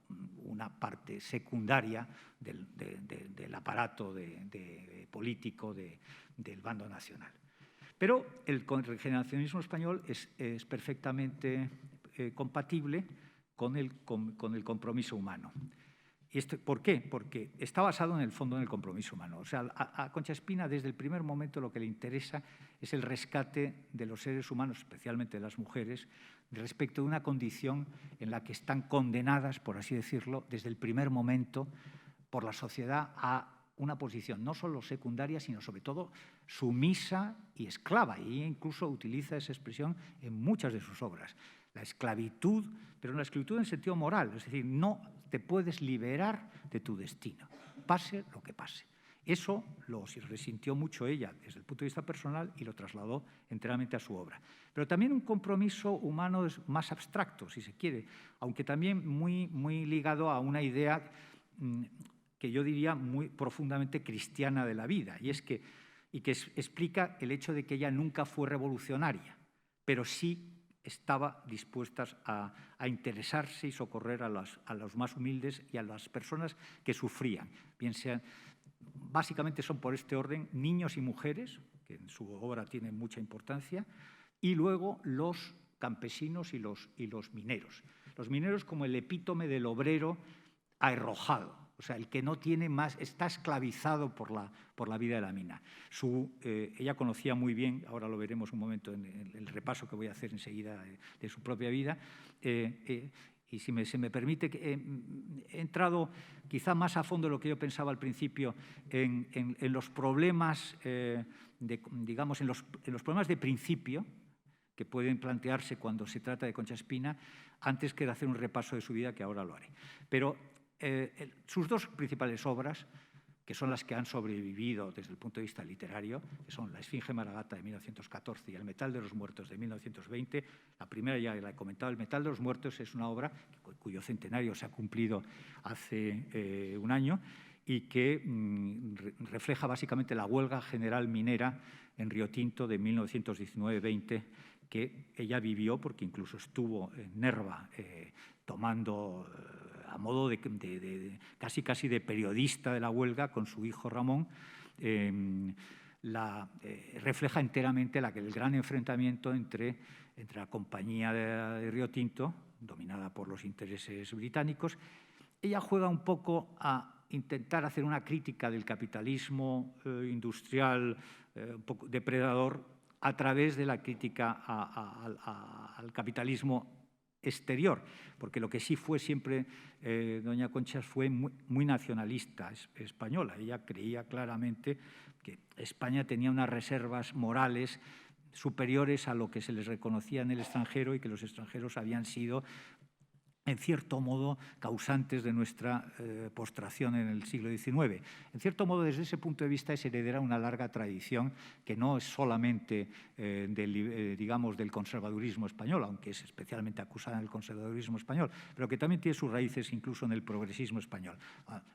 una parte secundaria del aparato político del bando nacional. Pero el regeneracionismo español es perfectamente compatible con el compromiso humano. ¿Por qué? Porque está basado en el fondo en el compromiso humano. O sea, a Concha Espina desde el primer momento lo que le interesa es el rescate de los seres humanos, especialmente de las mujeres, respecto de una condición en la que están condenadas, por así decirlo, desde el primer momento por la sociedad a una posición no solo secundaria, sino sobre todo sumisa y esclava. Y incluso utiliza esa expresión en muchas de sus obras. La esclavitud, pero la esclavitud en sentido moral, es decir, no te puedes liberar de tu destino, pase lo que pase. Eso lo resintió mucho ella desde el punto de vista personal y lo trasladó enteramente a su obra. Pero también un compromiso humano es más abstracto, si se quiere, aunque también muy ligado a una idea que yo diría muy profundamente cristiana de la vida, y que explica el hecho de que ella nunca fue revolucionaria, pero sí estaba dispuesta a interesarse y socorrer a los más humildes y a las personas que sufrían, bien sean. Básicamente son por este orden niños y mujeres, que en su obra tienen mucha importancia, y luego los campesinos y los mineros. Los mineros como el epítome del obrero arrojado, o sea, el que no tiene más, está esclavizado por la vida de la mina. Ella conocía muy bien, ahora lo veremos un momento en el repaso que voy a hacer enseguida de su propia vida, y si se me permite, he entrado quizá más a fondo de lo que yo pensaba al principio en los problemas, digamos, en los problemas de principio que pueden plantearse cuando se trata de Concha Espina, antes que de hacer un repaso de su vida, que ahora lo haré. Pero sus dos principales obras, que son las que han sobrevivido desde el punto de vista literario, que son La Esfinge Maragata de 1914 y El Metal de los Muertos de 1920. La primera ya la he comentado. El Metal de los Muertos es una obra cuyo centenario se ha cumplido hace un año y que refleja básicamente la huelga general minera en Río Tinto de 1919-20, que ella vivió porque incluso estuvo en Nerva tomando a modo de casi de periodista de la huelga con su hijo Ramón, refleja enteramente el gran enfrentamiento entre la compañía de Río Tinto, dominada por los intereses británicos. Ella juega un poco a intentar hacer una crítica del capitalismo industrial un poco depredador a través de la crítica al capitalismo exterior, porque lo que sí fue siempre doña Concha fue muy nacionalista española. Ella creía claramente que España tenía unas reservas morales superiores a lo que se les reconocía en el extranjero y que los extranjeros habían sido, en cierto modo, causantes de nuestra postración en el siglo XIX. En cierto modo, desde ese punto de vista, es heredera una larga tradición que no es solamente digamos, del conservadurismo español, aunque es especialmente acusada en el conservadurismo español, pero que también tiene sus raíces incluso en el progresismo español.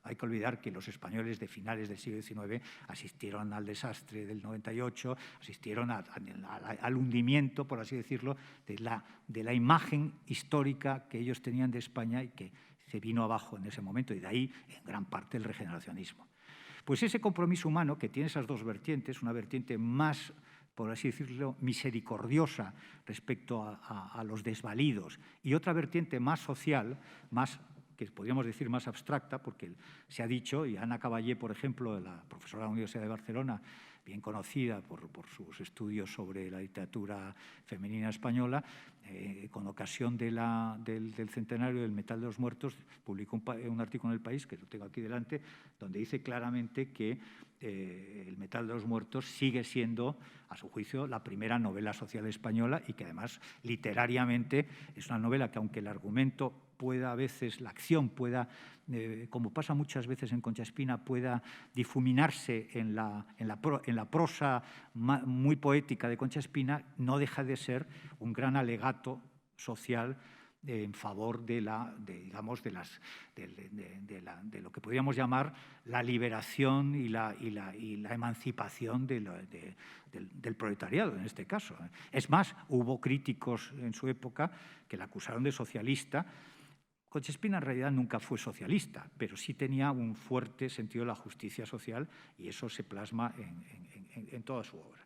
Hay que olvidar que los españoles de finales del siglo XIX asistieron al desastre del 98, asistieron al hundimiento, por así decirlo, de la imagen histórica que ellos tenían de España y que se vino abajo en ese momento, y de ahí en gran parte el regeneracionismo. Pues ese compromiso humano, que tiene esas dos vertientes, una vertiente más, por así decirlo, misericordiosa respecto a los desvalidos, y otra vertiente más social, más, que podríamos decir más abstracta, porque se ha dicho, y Ana Caballé, por ejemplo, la profesora de la Universidad de Barcelona, bien conocida por sus estudios sobre la literatura femenina española, con ocasión del centenario del Metal de los Muertos, publicó un artículo en El País, que lo tengo aquí delante, donde dice claramente que El Metal de los Muertos sigue siendo, a su juicio, la primera novela social española, y que además literariamente es una novela que, aunque el argumento pueda a veces, la acción pueda, como pasa muchas veces en Concha Espina, pueda difuminarse en la prosa muy poética de Concha Espina, no deja de ser un gran alegato social en favor de lo que podríamos llamar la liberación y la emancipación del proletariado, en este caso. Es más, hubo críticos en su época que la acusaron de socialista. Concha Espina en realidad nunca fue socialista, pero sí tenía un fuerte sentido de la justicia social, y eso se plasma en toda su obra.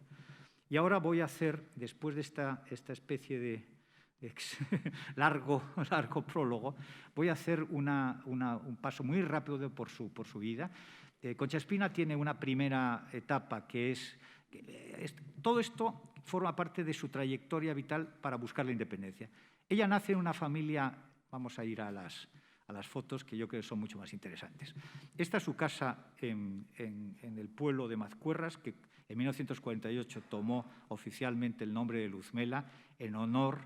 Y ahora voy a hacer, después de esta especie de largo prólogo, voy a hacer un paso muy rápido por su vida. Concha Espina tiene una primera etapa que es todo esto forma parte de su trayectoria vital para buscar la independencia. Ella nace en una familia. Vamos a ir a las fotos, que yo creo que son mucho más interesantes. Esta es su casa en el pueblo de Mazcuerras, que en 1948 tomó oficialmente el nombre de Luzmela en honor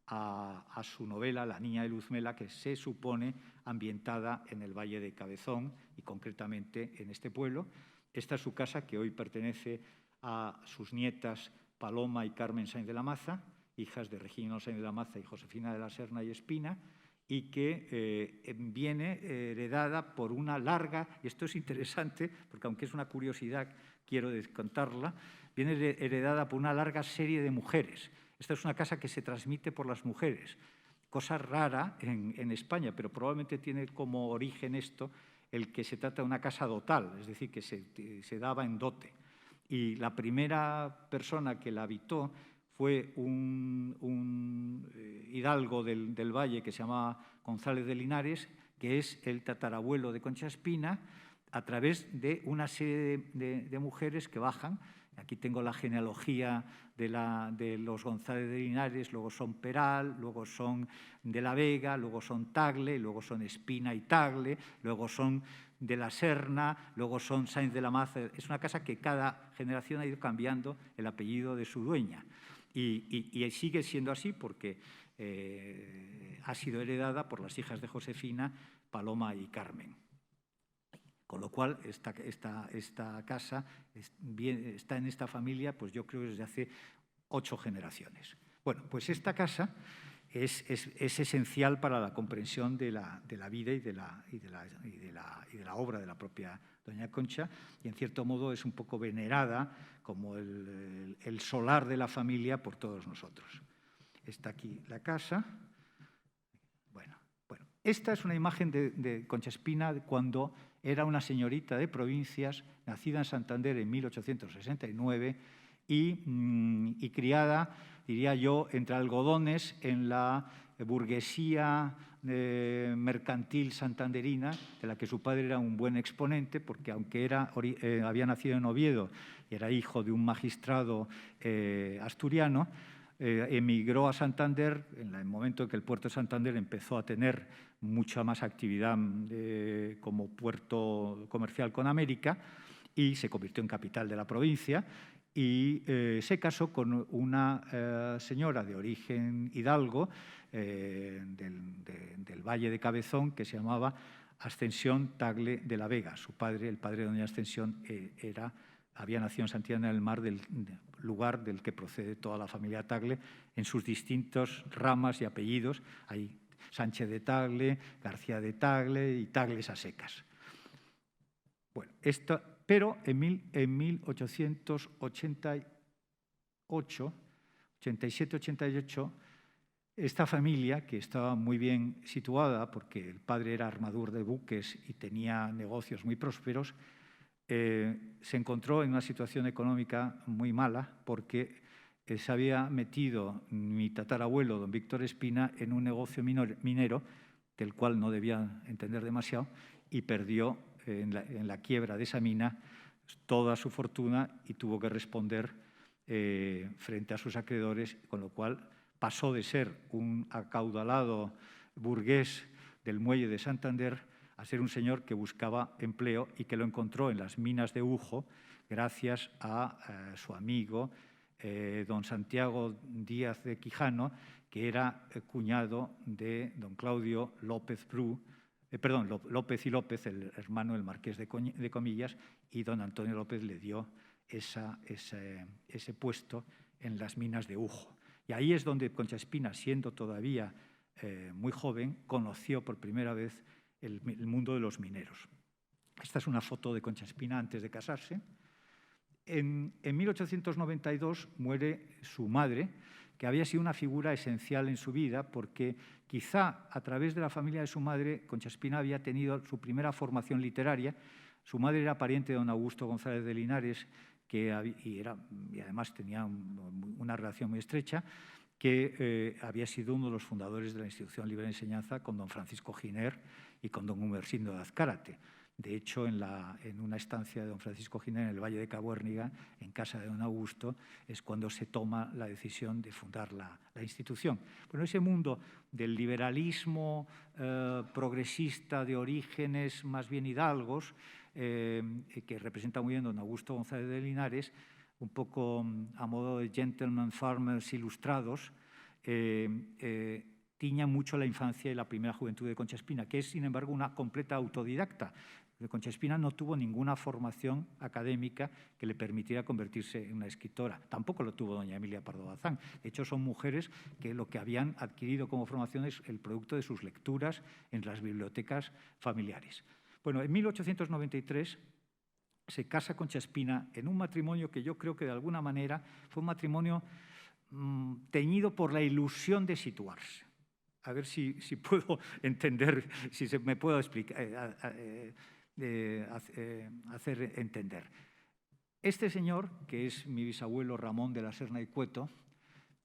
a su novela La niña de Luzmela, que se supone ambientada en el Valle de Cabezón y concretamente en este pueblo. Esta es su casa, que hoy pertenece a sus nietas Paloma y Carmen Sainz de la Maza, hijas de Regino Sainz de la Maza y Josefina de la Serna y Espina, y que viene heredada por una larga, y esto es interesante, porque aunque es una curiosidad, quiero contarla, viene heredada por una larga serie de mujeres. Esta es una casa que se transmite por las mujeres, cosa rara en España, pero probablemente tiene como origen esto el que se trata de una casa dotal, es decir, que se daba en dote. Y la primera persona que la habitó fue un hidalgo del Valle que se llamaba González de Linares, que es el tatarabuelo de Concha Espina, a través de una serie de mujeres que bajan. Aquí tengo la genealogía de los González de Linares, luego son Peral, luego son de la Vega, luego son Tagle, luego son Espina y Tagle, luego son de la Serna, luego son Sainz de la Maza. Es una casa que cada generación ha ido cambiando el apellido de su dueña. Y sigue siendo así porque ha sido heredada por las hijas de Josefina, Paloma y Carmen. Con lo cual, esta casa está en esta familia, pues yo creo desde hace 8 generaciones. Bueno, pues esta casa es esencial para la comprensión de la vida y de la obra de la propia doña Concha, y en cierto modo es un poco venerada como el solar de la familia por todos nosotros. Está aquí la casa. Bueno, esta es una imagen de Concha Espina cuando era una señorita de provincias, nacida en Santander en 1869 y criada, diría yo, entre algodones en la burguesía mercantil santanderina, de la que su padre era un buen exponente, porque aunque había nacido en Oviedo y era hijo de un magistrado asturiano, emigró a Santander en el momento en que el puerto de Santander empezó a tener mucha más actividad como puerto comercial con América y se convirtió en capital de la provincia y se casó con una señora de origen hidalgo del Valle de Cabezón que se llamaba Ascensión Tagle de la Vega. Su padre, el padre de doña Ascensión, había nacido en Santillana del Mar, del lugar del que procede toda la familia Tagle, en sus distintas ramas y apellidos. Hay Sánchez de Tagle, García de Tagle y Tagles a secas. Bueno, pero en 1887-88, esta familia, que estaba muy bien situada porque el padre era armador de buques y tenía negocios muy prósperos, se encontró en una situación económica muy mala porque se había metido mi tatarabuelo, don Víctor Espina, en un negocio minero del cual no debía entender demasiado y perdió en la quiebra de esa mina toda su fortuna y tuvo que responder frente a sus acreedores, con lo cual pasó de ser un acaudalado burgués del muelle de Santander a ser un señor que buscaba empleo y que lo encontró en las minas de Ujo gracias a su amigo don Santiago Díaz de Quijano, que era cuñado de don Claudio López Bru, López y López, el hermano del marqués de Comillas, y don Antonio López le dio ese puesto en las minas de Ujo. Y ahí es donde Concha Espina, siendo todavía muy joven, conoció por primera vez el mundo de los mineros. Esta es una foto de Concha Espina antes de casarse. En 1892 muere su madre, que había sido una figura esencial en su vida porque quizá a través de la familia de su madre, Concha Espina había tenido su primera formación literaria. Su madre era pariente de don Augusto González de Linares y además tenía una relación muy estrecha, que había sido uno de los fundadores de la Institución Libre de Enseñanza con don Francisco Giner y con don Gumersindo de Azcárate. De hecho, en una estancia de don Francisco Giner en el Valle de Cabuérniga, en casa de don Augusto, es cuando se toma la decisión de fundar la institución. Bueno, ese mundo del liberalismo progresista de orígenes más bien hidalgos, que representa muy bien don Augusto González de Linares, un poco a modo de gentleman farmers ilustrados, tiña mucho la infancia y la primera juventud de Concha Espina, que es, sin embargo, una completa autodidacta. Concha Espina no tuvo ninguna formación académica que le permitiera convertirse en una escritora. Tampoco lo tuvo doña Emilia Pardo Bazán. De hecho, son mujeres que lo que habían adquirido como formación es el producto de sus lecturas en las bibliotecas familiares. Bueno, en 1893 se casa Concha Espina en un matrimonio que yo creo que de alguna manera fue un matrimonio teñido por la ilusión de situarse. A ver si puedo entender, si me puedo explicar, hacer entender. Este señor, que es mi bisabuelo Ramón de la Serna y Cueto,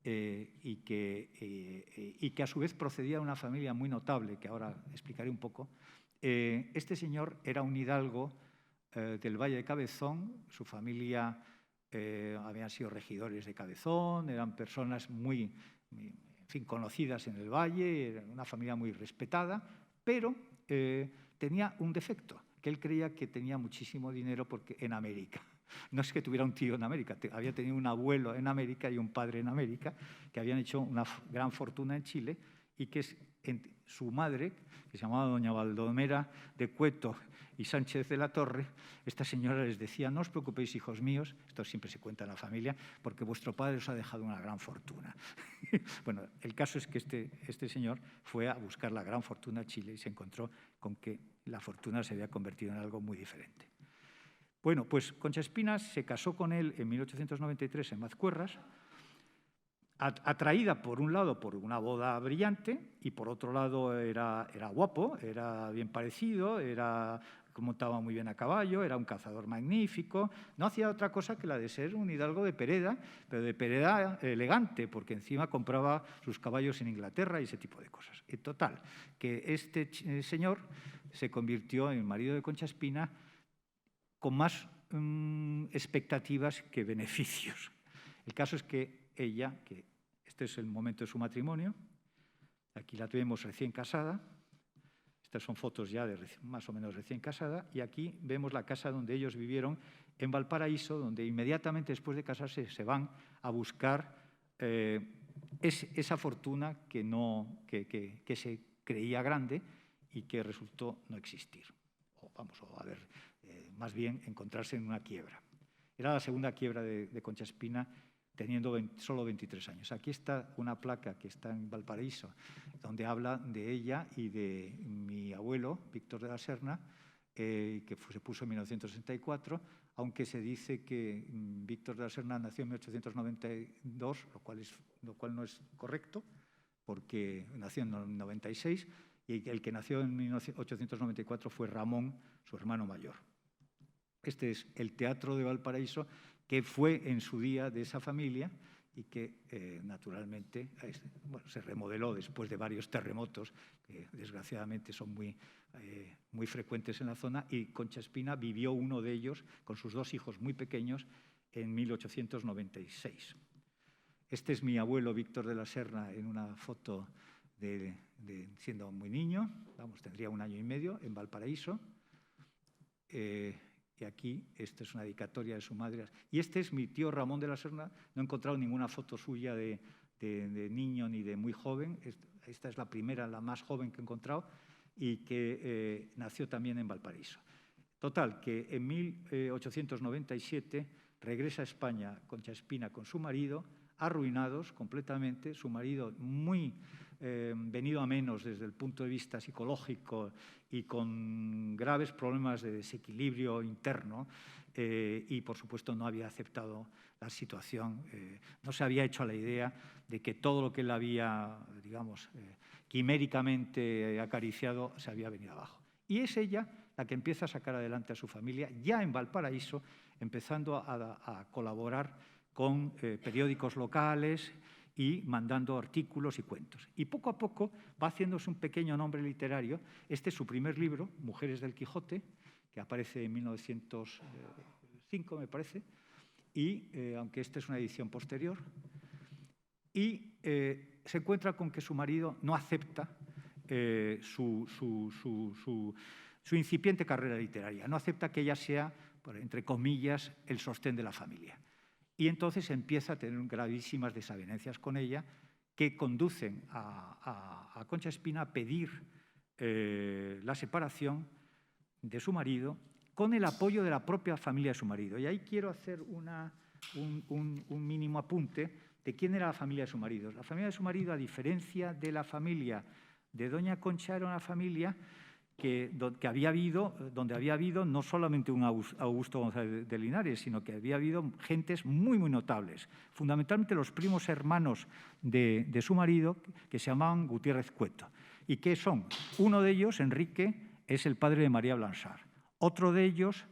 y que a su vez procedía de una familia muy notable, que ahora explicaré un poco, este señor era un hidalgo del Valle de Cabezón. Su familia habían sido regidores de Cabezón, eran personas muy conocidas en el valle, era una familia muy respetada, pero tenía un defecto, que él creía que tenía muchísimo dinero porque en América. No es que tuviera un tío en América, había tenido un abuelo en América y un padre en América que habían hecho una gran fortuna en Chile y que su madre, que se llamaba doña Baldomera de Cueto y Sánchez de la Torre, esta señora les decía: no os preocupéis, hijos míos, esto siempre se cuenta en la familia, porque vuestro padre os ha dejado una gran fortuna. Bueno, el caso es que este señor fue a buscar la gran fortuna a Chile y se encontró con que la fortuna se había convertido en algo muy diferente. Bueno, pues Concha Espina se casó con él en 1893 en Mazcuerras. atraída por un lado por una boda brillante y por otro lado era guapo, era bien parecido, montaba muy bien a caballo, era un cazador magnífico, no hacía otra cosa que la de ser un hidalgo de Pereda, pero de Pereda elegante, porque encima compraba sus caballos en Inglaterra y ese tipo de cosas. En total, que este señor se convirtió en marido de Concha Espina con más expectativas que beneficios. El caso es que ella, que este es el momento de su matrimonio, aquí la vemos recién casada, estas son fotos ya de más o menos recién casada, y aquí vemos la casa donde ellos vivieron en Valparaíso, donde inmediatamente después de casarse se van a buscar esa fortuna que se creía grande y que resultó no existir. Más bien encontrarse en una quiebra. Era la segunda quiebra de Concha Espina, teniendo solo 23 años. Aquí está una placa que está en Valparaíso, donde habla de ella y de mi abuelo, Víctor de la Serna, que se puso en 1964, aunque se dice que Víctor de la Serna nació en 1892, lo cual no es correcto, porque nació en 96, y el que nació en 1894 fue Ramón, su hermano mayor. Este es el Teatro de Valparaíso, que fue en su día de esa familia y que naturalmente se remodeló después de varios terremotos que desgraciadamente son muy frecuentes en la zona, y Concha Espina vivió uno de ellos con sus dos hijos muy pequeños en 1896. Este es mi abuelo Víctor de la Serna en una foto siendo muy niño, tendría 1 año y medio, en Valparaíso. Y aquí, esta es una dedicatoria de su madre. Y este es mi tío Ramón de la Serna. No he encontrado ninguna foto suya de niño ni de muy joven. Esta es la primera, la más joven que he encontrado, y que nació también en Valparaíso. Total, que en 1897 regresa a España Concha Espina con su marido, arruinados completamente, su marido muy venido a menos desde el punto de vista psicológico y con graves problemas de desequilibrio interno, y por supuesto no había aceptado la situación, no se había hecho a la idea de que todo lo que él había, digamos, quiméricamente acariciado se había venido abajo. Y es ella la que empieza a sacar adelante a su familia, ya en Valparaíso, empezando a colaborar con periódicos locales y mandando artículos y cuentos. Y poco a poco va haciéndose un pequeño nombre literario. Este es su primer libro, Mujeres del Quijote, que aparece en 1905, me parece, y aunque esta es una edición posterior. Y se encuentra con que su marido no acepta su incipiente carrera literaria, no acepta que ella sea, entre comillas, el sostén de la familia. Y entonces empieza a tener gravísimas desavenencias con ella, que conducen a Concha Espina a pedir la separación de su marido con el apoyo de la propia familia de su marido. Y ahí quiero hacer un mínimo apunte de quién era la familia de su marido. La familia de su marido, a diferencia de la familia de doña Concha, era una familia donde había habido no solamente un Augusto González de Linares, sino que había habido gentes muy, muy notables, fundamentalmente los primos hermanos de su marido, que se llamaban Gutiérrez Cueto. ¿Y qué son? Uno de ellos, Enrique, es el padre de María Blanchard. Otra de ellas,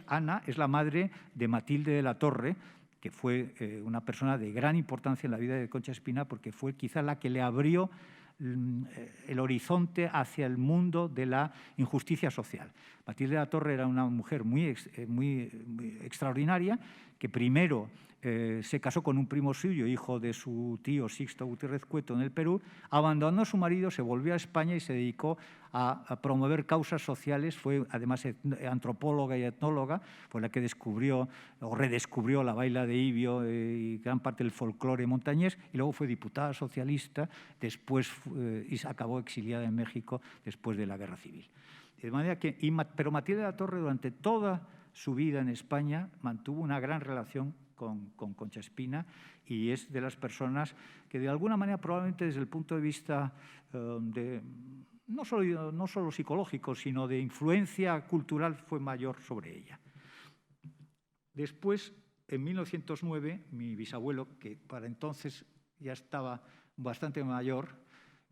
Ana, es la madre de Matilde de la Torre, que fue una persona de gran importancia en la vida de Concha Espina, porque fue quizá la que le abrió el horizonte hacia el mundo de la injusticia social. Matilde de la Torre era una mujer muy extraordinaria, que primero se casó con un primo suyo, hijo de su tío Sixto Gutiérrez Cueto en el Perú, abandonó a su marido, se volvió a España y se dedicó a promover causas sociales. Fue además antropóloga y etnóloga, fue la que descubrió o redescubrió la baila de Ibio y gran parte del folclore montañés, y luego fue diputada socialista, después y acabó exiliada en México después de la Guerra Civil. De manera que, pero Matilde de la Torre durante toda su vida en España mantuvo una gran relación con Concha Espina, y es de las personas que de alguna manera, probablemente desde el punto de vista no solo psicológico, sino de influencia cultural, fue mayor sobre ella. Después en 1909, mi bisabuelo, que para entonces ya estaba bastante mayor,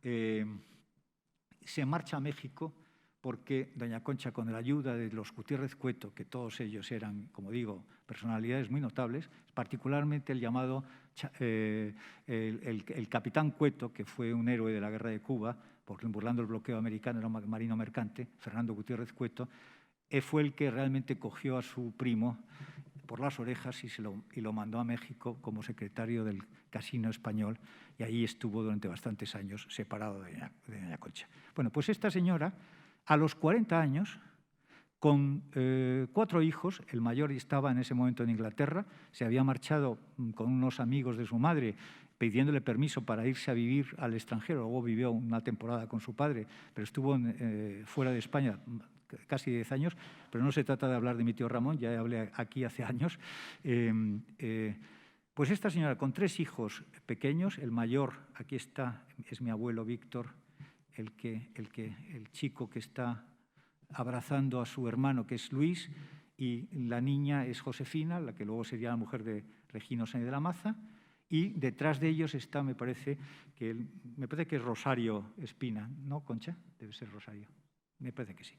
se marcha a México porque doña Concha, con la ayuda de los Gutiérrez Cueto, que todos ellos eran, como digo, personalidades muy notables, particularmente el llamado el capitán Cueto, que fue un héroe de la guerra de Cuba, porque burlando el bloqueo americano, era un marino mercante, Fernando Gutiérrez Cueto, fue el que realmente cogió a su primo por las orejas y lo mandó a México como secretario del Casino Español, y ahí estuvo durante bastantes años separado de doña Concha. Bueno, pues esta señora, a los 40 años, con 4 hijos, el mayor estaba en ese momento en Inglaterra, se había marchado con unos amigos de su madre pidiéndole permiso para irse a vivir al extranjero, luego vivió una temporada con su padre, pero estuvo fuera de España casi 10 años, pero no se trata de hablar de mi tío Ramón, ya hablé aquí hace años. Pues esta señora con 3 hijos pequeños, el mayor, aquí está, es mi abuelo Víctor, el chico que está abrazando a su hermano, que es Luis, y la niña es Josefina, la que luego sería la mujer de Regino Sáenz de la Maza, y detrás de ellos está, me parece que es Rosario Espina, ¿no, Concha? Debe ser Rosario, me parece que sí.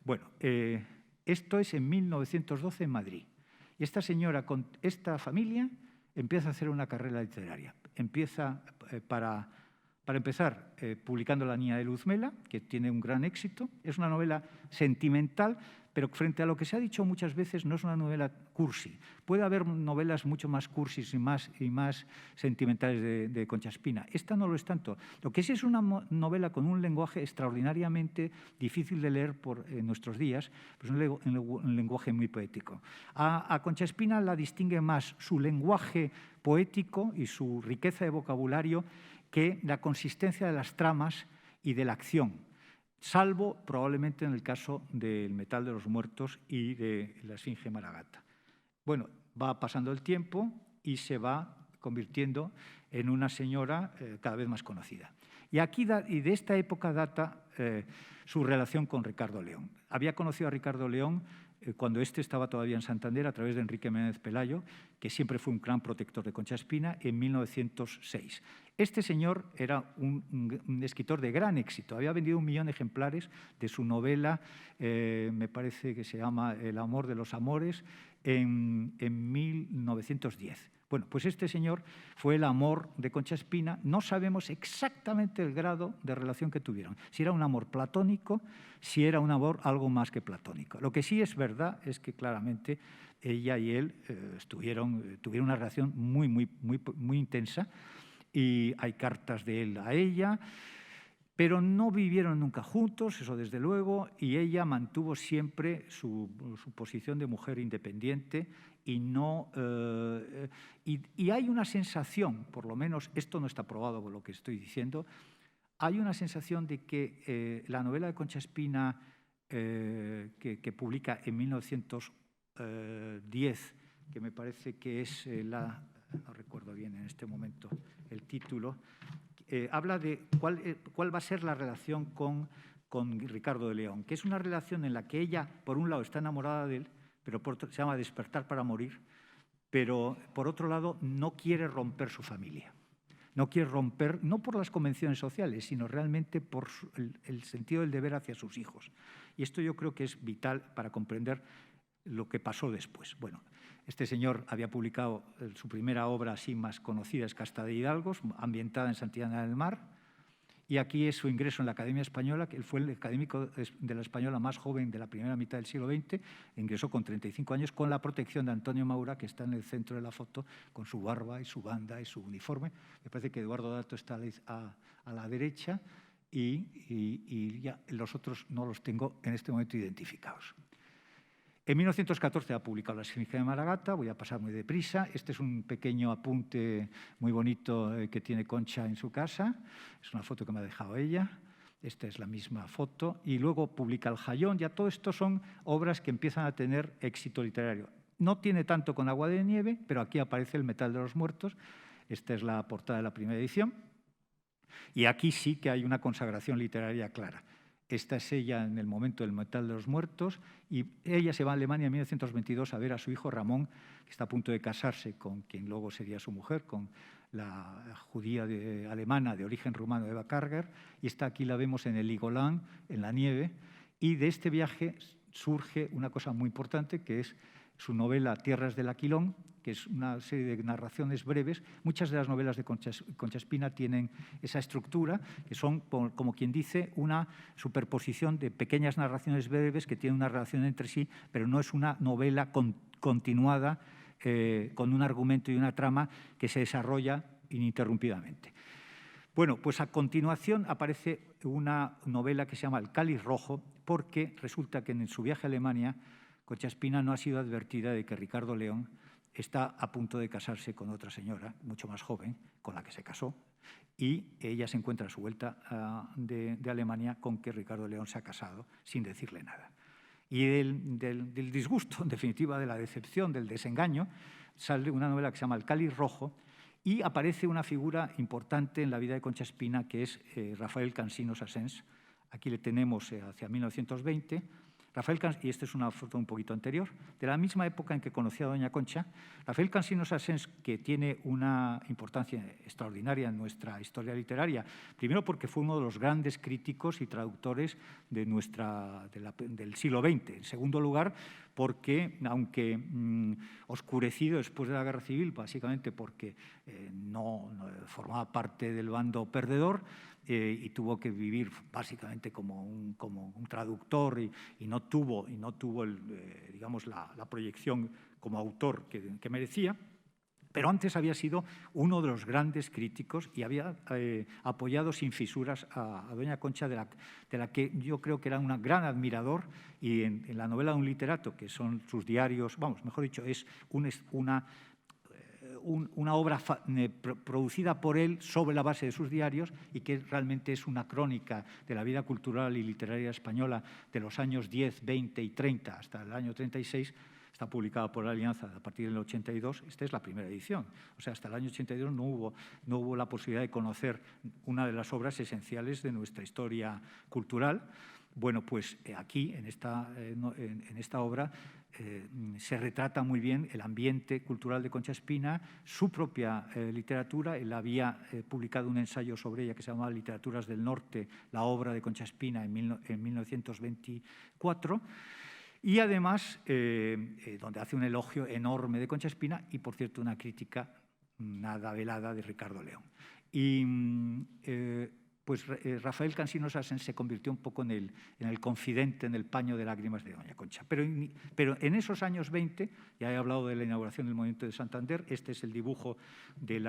Bueno, esto es en 1912 en Madrid. Y esta señora con esta familia empieza a hacer una carrera literaria. Empieza, para empezar, publicando La niña de Luzmela, que tiene un gran éxito. Es una novela sentimental, pero frente a lo que se ha dicho muchas veces, no es una novela cursi. Puede haber novelas mucho más cursis y más sentimentales de Concha Espina. Esta no lo es tanto. Lo que sí es una novela con un lenguaje extraordinariamente difícil de leer en nuestros días, pues un lenguaje muy poético. A Concha Espina la distingue más su lenguaje poético y su riqueza de vocabulario que la consistencia de las tramas y de la acción, salvo probablemente en el caso del Metal de los Muertos y de la Esfinge Maragata. Bueno, va pasando el tiempo y se va convirtiendo en una señora cada vez más conocida. Y de esta época data su relación con Ricardo León. Había conocido a Ricardo León cuando estaba todavía en Santander, a través de Enrique Méndez Pelayo, que siempre fue un gran protector de Concha Espina, en 1906. Este señor era un escritor de gran éxito. Había vendido 1 millón de ejemplares de su novela, me parece que se llama El amor de los amores, en 1910. Bueno, pues este señor fue el amor de Concha Espina. No sabemos exactamente el grado de relación que tuvieron. Si era un amor platónico, si era un amor algo más que platónico. Lo que sí es verdad es que claramente ella y él tuvieron una relación muy intensa, y hay cartas de él a ella, pero no vivieron nunca juntos, eso desde luego, y ella mantuvo siempre su posición de mujer independiente. Y hay una sensación, por lo menos esto no está probado por lo que estoy diciendo, hay una sensación de que la novela de Concha Espina que publica en 1910, que me parece que es no recuerdo bien en este momento el título, habla de cuál va a ser la relación con Ricardo de León, que es una relación en la que ella, por un lado, está enamorada de él, pero se llama Despertar para morir, pero por otro lado no quiere romper su familia. No quiere romper, no por las convenciones sociales, sino realmente por el sentido del deber hacia sus hijos. Y esto yo creo que es vital para comprender lo que pasó después. Bueno, este señor había publicado su primera obra así más conocida, es Casta de Hidalgos, ambientada en Santillana del Mar. Y aquí es su ingreso en la Academia Española, que él fue el académico de la Española más joven de la primera mitad del siglo XX, ingresó con 35 años con la protección de Antonio Maura, que está en el centro de la foto, con su barba y su banda y su uniforme. Me parece que Eduardo Dato está a la derecha y ya los otros no los tengo en este momento identificados. En 1914 ha publicado La Esfinge de Maragata, voy a pasar muy deprisa. Este es un pequeño apunte muy bonito que tiene Concha en su casa. Es una foto que me ha dejado ella. Esta es la misma foto. Y luego publica El Jayón. Ya todo esto son obras que empiezan a tener éxito literario. No tiene tanto con Agua de Nieve, pero aquí aparece El Metal de los Muertos. Esta es la portada de la primera edición. Y aquí sí que hay una consagración literaria clara. Esta es ella en el momento del Metal de los Muertos, y ella se va a Alemania en 1922 a ver a su hijo Ramón, que está a punto de casarse con quien luego sería su mujer, con la judía alemana de origen rumano Eva Karger, y aquí la vemos en el Heligoland, en la nieve, y de este viaje surge una cosa muy importante, que es su novela Tierras del Aquilón, que es una serie de narraciones breves. Muchas de las novelas de Concha Espina tienen esa estructura, que son, como quien dice, una superposición de pequeñas narraciones breves que tienen una relación entre sí, pero no es una novela continuada con un argumento y una trama que se desarrolla ininterrumpidamente. Bueno, pues a continuación aparece una novela que se llama El cáliz rojo, porque resulta que en su viaje a Alemania Concha Espina no ha sido advertida de que Ricardo León está a punto de casarse con otra señora, mucho más joven, con la que se casó, y ella se encuentra a su vuelta de Alemania con que Ricardo León se ha casado sin decirle nada. Y del disgusto, en definitiva, de la decepción, del desengaño, sale una novela que se llama El cáliz rojo, y aparece una figura importante en la vida de Concha Espina, que es Rafael Cansinos Asens. Aquí le tenemos hacia 1920. Rafael Cansinos, y esta es una foto un poquito anterior, de la misma época en que conocí a doña Concha. Rafael Cansinos Asens, que tiene una importancia extraordinaria en nuestra historia literaria, primero porque fue uno de los grandes críticos y traductores del siglo XX. En segundo lugar, porque, aunque oscurecido después de la Guerra Civil, básicamente porque no formaba parte del bando perdedor, y tuvo que vivir básicamente como un traductor y no tuvo digamos, la proyección como autor que merecía. Pero antes había sido uno de los grandes críticos y había apoyado sin fisuras a doña Concha, de la que yo creo que era un gran admirador, y en la novela de un literato, que son sus diarios, mejor dicho, es una obra producida por él sobre la base de sus diarios, y que realmente es una crónica de la vida cultural y literaria española de los años 10, 20 y 30 hasta el año 36. Está publicada por la Alianza a partir del 82. Esta es la primera edición. O sea, hasta el año 82 no hubo la posibilidad de conocer una de las obras esenciales de nuestra historia cultural. Bueno, pues aquí, en esta obra, se retrata muy bien el ambiente cultural de Concha Espina, su propia literatura. Él había publicado un ensayo sobre ella que se llamaba Literaturas del Norte, la obra de Concha Espina, en 1924. Y además, donde hace un elogio enorme de Concha Espina y, por cierto, una crítica nada velada de Ricardo León. Y pues Rafael Cansinos Asens se convirtió un poco en el confidente, en el paño de lágrimas de doña Concha. Pero en esos años 20, ya he hablado de la inauguración del Monumento de Santander. Este es el dibujo de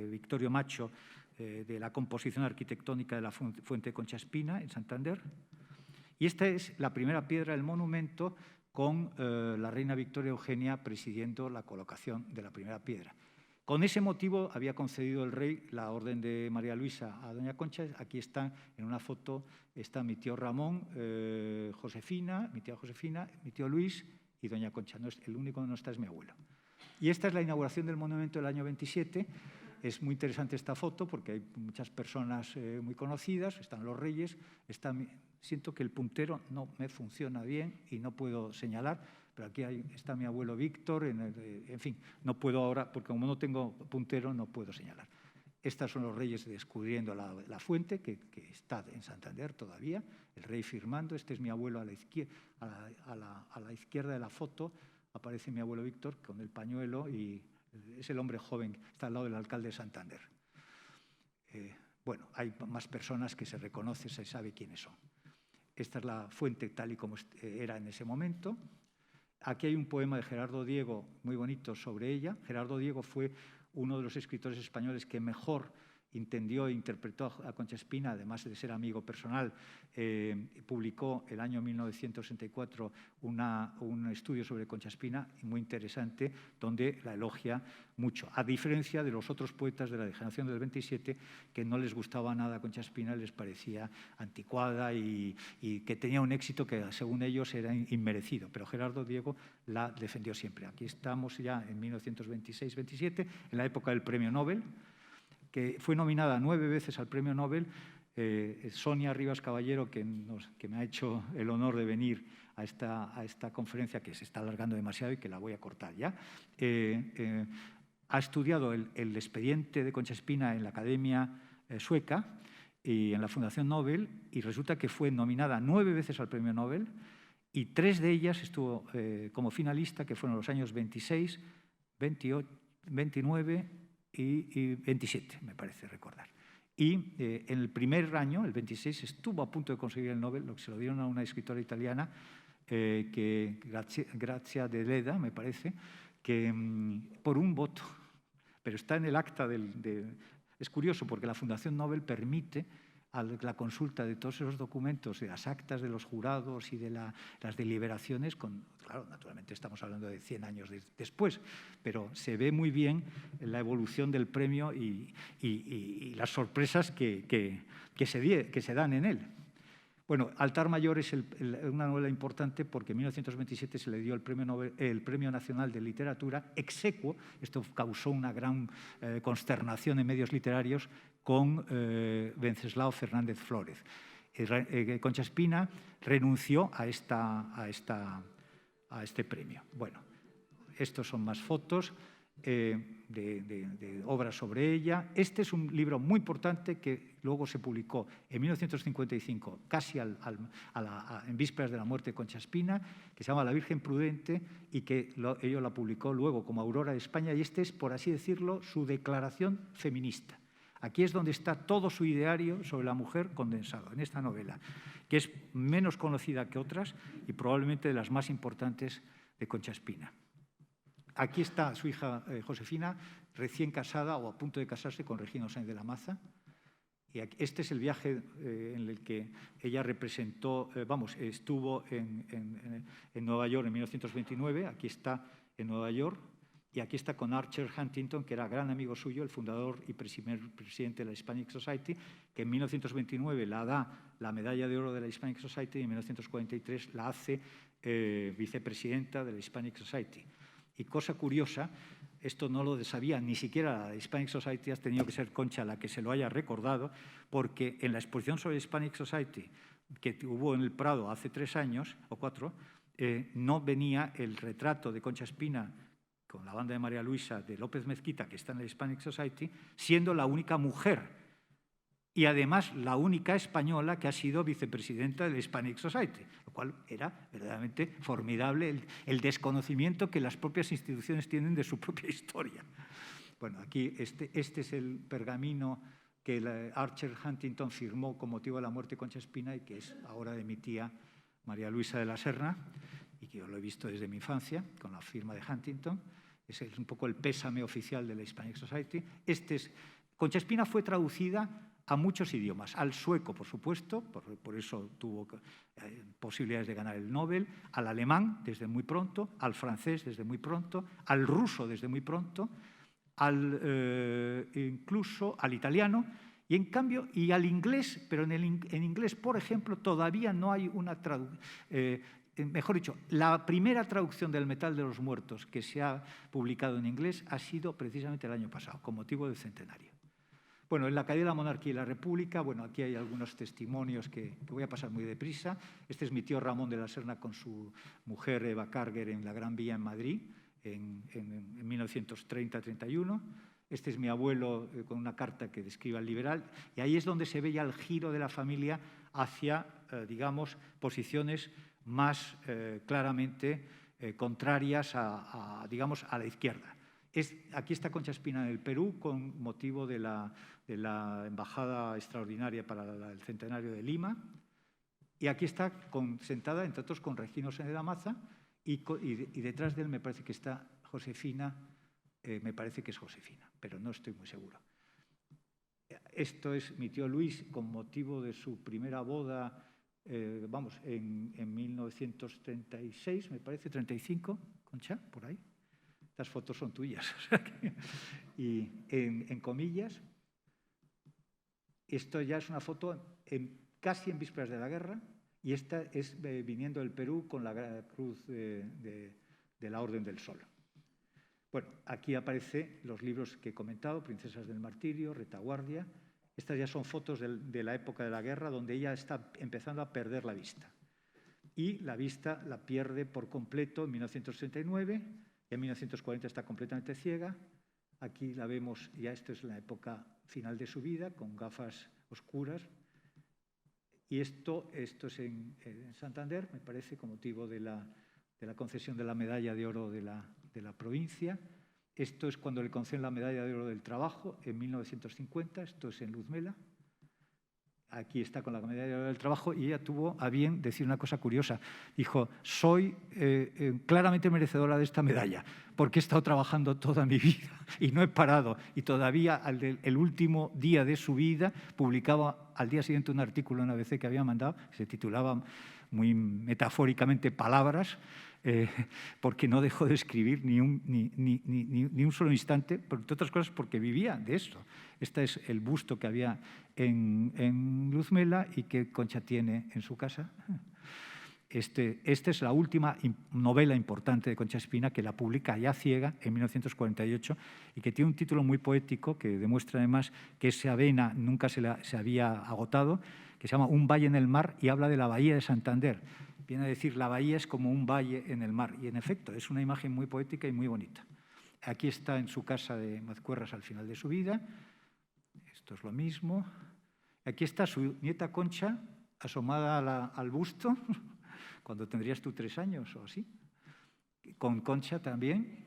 Victorio Macho, de la composición arquitectónica de la Fuente de Concha Espina en Santander. Y esta es la primera piedra del monumento, con la reina Victoria Eugenia presidiendo la colocación de la primera piedra. Con ese motivo había concedido el rey la Orden de María Luisa a doña Concha. Aquí está, en una foto, está mi tío Ramón, Josefina, mi tía Josefina, mi tío Luis y doña Concha. No, el único que no está es mi abuelo. Y esta es la inauguración del monumento del año 27. Es muy interesante esta foto porque hay muchas personas muy conocidas. Están los reyes. Siento que el puntero no me funciona bien y no puedo señalar, pero aquí está mi abuelo Víctor. En fin, no puedo ahora, porque como no tengo puntero, no puedo señalar. Estos son los reyes descubriendo la fuente, que está en Santander todavía, el rey firmando. Este es mi abuelo a la izquierda de la foto. Aparece mi abuelo Víctor con el pañuelo y es el hombre joven, está al lado del alcalde de Santander. Bueno, hay más personas que se reconoce, se sabe quiénes son. Esta es la fuente tal y como era en ese momento. Aquí hay un poema de Gerardo Diego muy bonito sobre ella. Gerardo Diego fue uno de los escritores españoles que mejor entendió e interpretó a Concha Espina, además de ser amigo personal. Publicó el año 1964 un estudio sobre Concha Espina muy interesante, donde la elogia mucho, a diferencia de los otros poetas de la generación del 27, que no les gustaba nada Concha Espina, les parecía anticuada y que tenía un éxito que, según ellos, era inmerecido. Pero Gerardo Diego la defendió siempre. Aquí estamos ya en 1926-27, en la época del Premio Nobel, que fue nominada 9 veces al Premio Nobel. Sonia Rivas Caballero, que me ha hecho el honor de venir a esta conferencia, que se está alargando demasiado y que la voy a cortar ya, ha estudiado el expediente de Concha Espina en la Academia Sueca y en la Fundación Nobel, y resulta que fue nominada 9 veces al Premio Nobel, y 3 de ellas estuvo como finalista, que fueron los años 26, 28, 29 y 27, me parece recordar. Y en el primer año, el 26, estuvo a punto de conseguir el Nobel, lo que se lo dieron a una escritora italiana, Grazia Deledda, me parece, que por un voto, pero está en el acta es curioso porque la Fundación Nobel permite la consulta de todos esos documentos, de las actas de los jurados y de las deliberaciones, claro, naturalmente estamos hablando de 100 años después, pero se ve muy bien la evolución del premio y las sorpresas que se dan en él. Bueno, Altar Mayor es una novela importante porque en 1927 se le dio el Premio Nacional de Literatura ex aequo. Esto causó una gran consternación en medios literarios con Wenceslao Fernández Flórez. Concha Espina renunció a este premio. Bueno, estos son más fotos de obras sobre ella. Este es un libro muy importante que luego se publicó en 1955, casi en vísperas de la muerte de Concha Espina, que se llama La Virgen Prudente, y que ello la publicó luego como Aurora de España, y este es, por así decirlo, su declaración feminista. Aquí es donde está todo su ideario sobre la mujer condensado, en esta novela, que es menos conocida que otras y probablemente de las más importantes de Concha Espina. Aquí está su hija Josefina, recién casada o a punto de casarse con Regino Sáenz de la Maza. Y este es el viaje en el que ella representó, estuvo en Nueva York en 1929. Aquí está en Nueva York. Y aquí está con Archer Huntington, que era gran amigo suyo, el fundador y primer presidente de la Hispanic Society, que en 1929 la da la medalla de oro de la Hispanic Society y en 1943 la hace vicepresidenta de la Hispanic Society. Y cosa curiosa, esto no lo sabía ni siquiera la Hispanic Society, ha tenido que ser Concha la que se lo haya recordado, porque en la exposición sobre Hispanic Society que hubo en el Prado hace 3 años o 4, no venía el retrato de Concha Espina con la banda de María Luisa de López Mezquita, que está en la Hispanic Society, siendo la única mujer y además la única española que ha sido vicepresidenta de la Hispanic Society, lo cual era verdaderamente formidable el desconocimiento que las propias instituciones tienen de su propia historia. Bueno, aquí este es el pergamino que Archer Huntington firmó con motivo de la muerte de Concha Espina y que es ahora de mi tía María Luisa de la Serna, y que yo lo he visto desde mi infancia, con la firma de Huntington. Ese es un poco el pésame oficial de la Hispanic Society. Concha Espina fue traducida a muchos idiomas, al sueco, por supuesto, por eso tuvo posibilidades de ganar el Nobel, al alemán desde muy pronto, al francés desde muy pronto, al ruso desde muy pronto, incluso al italiano, y en cambio, y al inglés, pero en inglés, por ejemplo, todavía no hay una traducción. Mejor dicho, la primera traducción del Metal de los Muertos que se ha publicado en inglés ha sido precisamente el año pasado, con motivo del centenario. Bueno, en la caída de la monarquía y la república, bueno, aquí hay algunos testimonios que voy a pasar muy deprisa. Este es mi tío Ramón de la Serna con su mujer Eva Carger en la Gran Vía en Madrid, en 1930-31. Este es mi abuelo con una carta que describe al liberal, y ahí es donde se ve ya el giro de la familia hacia, digamos, posiciones más claramente contrarias digamos, a la izquierda. Aquí está Concha Espina en el Perú con motivo de la Embajada Extraordinaria para el Centenario de Lima, y aquí está sentada, entre otros, con Regino Sáenz de la Maza, y detrás de él me parece que está Josefina, me parece que es Josefina, pero no estoy muy seguro. Esto es mi tío Luis con motivo de su primera boda, en 1936, me parece, 35, Concha, por ahí. Estas fotos son tuyas. Y en comillas, esto ya es una foto casi en vísperas de la guerra, y esta es viniendo del Perú con la cruz de la Orden del Sol. Bueno, aquí aparecen los libros que he comentado, Princesas del Martirio, Retaguardia. Estas ya son fotos de la época de la guerra, donde ella está empezando a perder la vista. Y la vista la pierde por completo en 1939, y en 1940 está completamente ciega. Aquí la vemos, ya esto es la época final de su vida, con gafas oscuras. Y esto es en Santander, me parece, con motivo de la concesión de la medalla de oro de la provincia. Esto es cuando le conceden la medalla de oro del trabajo, en 1950, esto es en Luzmela. Aquí está con la medalla de oro del trabajo y ella tuvo a bien decir una cosa curiosa. Dijo, soy claramente merecedora de esta medalla porque he estado trabajando toda mi vida y no he parado. Y todavía el último día de su vida publicaba al día siguiente un artículo en ABC que había mandado, que se titulaba muy metafóricamente Palabras, porque no dejó de escribir ni un solo instante, entre otras cosas porque vivía de esto. Este es el busto que había en Luzmela y que Concha tiene en su casa. Esta es la última novela importante de Concha Espina, que la publica ya ciega en 1948 y que tiene un título muy poético que demuestra además que esa vena nunca se había agotado, que se llama Un valle en el mar y habla de la bahía de Santander. Viene a decir, la bahía es como un valle en el mar. Y, en efecto, es una imagen muy poética y muy bonita. Aquí está en su casa de Mazcuerras al final de su vida. Esto es lo mismo. Aquí está su nieta Concha, asomada al busto, cuando tendrías tú 3 años o así. Con Concha también,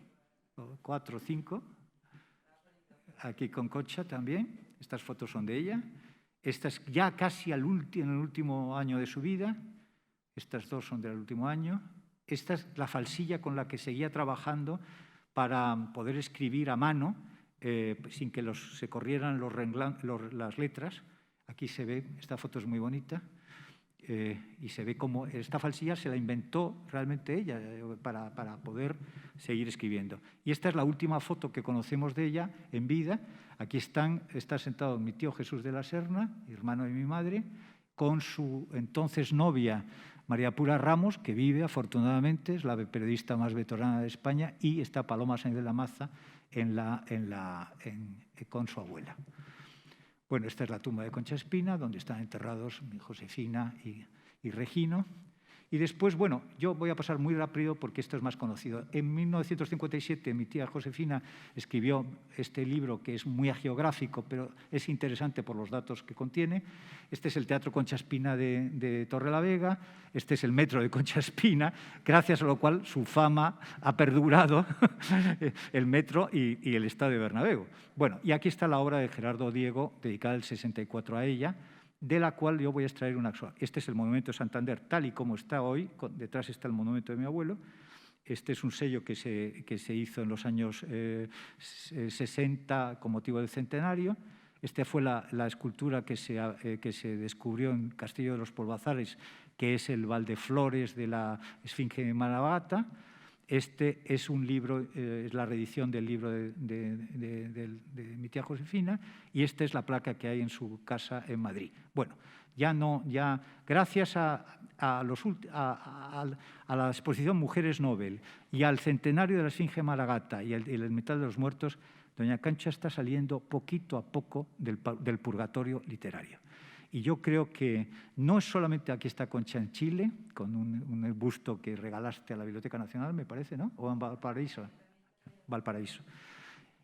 4 o 5. Aquí con Concha también. Estas fotos son de ella. Esta es ya casi en el último año de su vida. Estas dos son del último año. Esta es la falsilla con la que seguía trabajando para poder escribir a mano sin que se corrieran las letras. Aquí se ve, esta foto es muy bonita, y se ve cómo esta falsilla se la inventó realmente ella para poder seguir escribiendo. Y esta es la última foto que conocemos de ella en vida. Aquí está sentado mi tío Jesús de la Serna, hermano de mi madre, con su entonces novia María Pura Ramos, que vive afortunadamente, es la periodista más veterana de España, y está Paloma Sainz de la Maza con su abuela. Bueno, esta es la tumba de Concha Espina, donde están enterrados Josefina y Regino. Y después, bueno, yo voy a pasar muy rápido porque esto es más conocido. En 1957 mi tía Josefina escribió este libro que es muy agiográfico, pero es interesante por los datos que contiene. Este es el Teatro Concha Espina de Torrelavega, este es el metro de Concha Espina, gracias a lo cual su fama ha perdurado, el metro y el estadio de Bernabéu. Bueno, y aquí está la obra de Gerardo Diego, dedicada el 64 a ella, de la cual yo voy a extraer una. Este es el Monumento de Santander, tal y como está hoy. Detrás está el monumento de mi abuelo. Este es un sello que se hizo en los años 60 con motivo del centenario. Esta fue la escultura que se descubrió en Castillo de los Polvazares, que es el Valdeflores de la Esfinge de Maragata. Este es un libro, es la reedición del libro de mi tía Josefina, y esta es la placa que hay en su casa en Madrid. Bueno, gracias a la exposición Mujeres Nobel y al centenario de la Esfinge Maragata y el metal de los muertos, doña Concha está saliendo poquito a poco del purgatorio literario. Y yo creo que no es solamente aquí está Concha en Chile, con un busto que regalaste a la Biblioteca Nacional, me parece, ¿no? O en Valparaíso.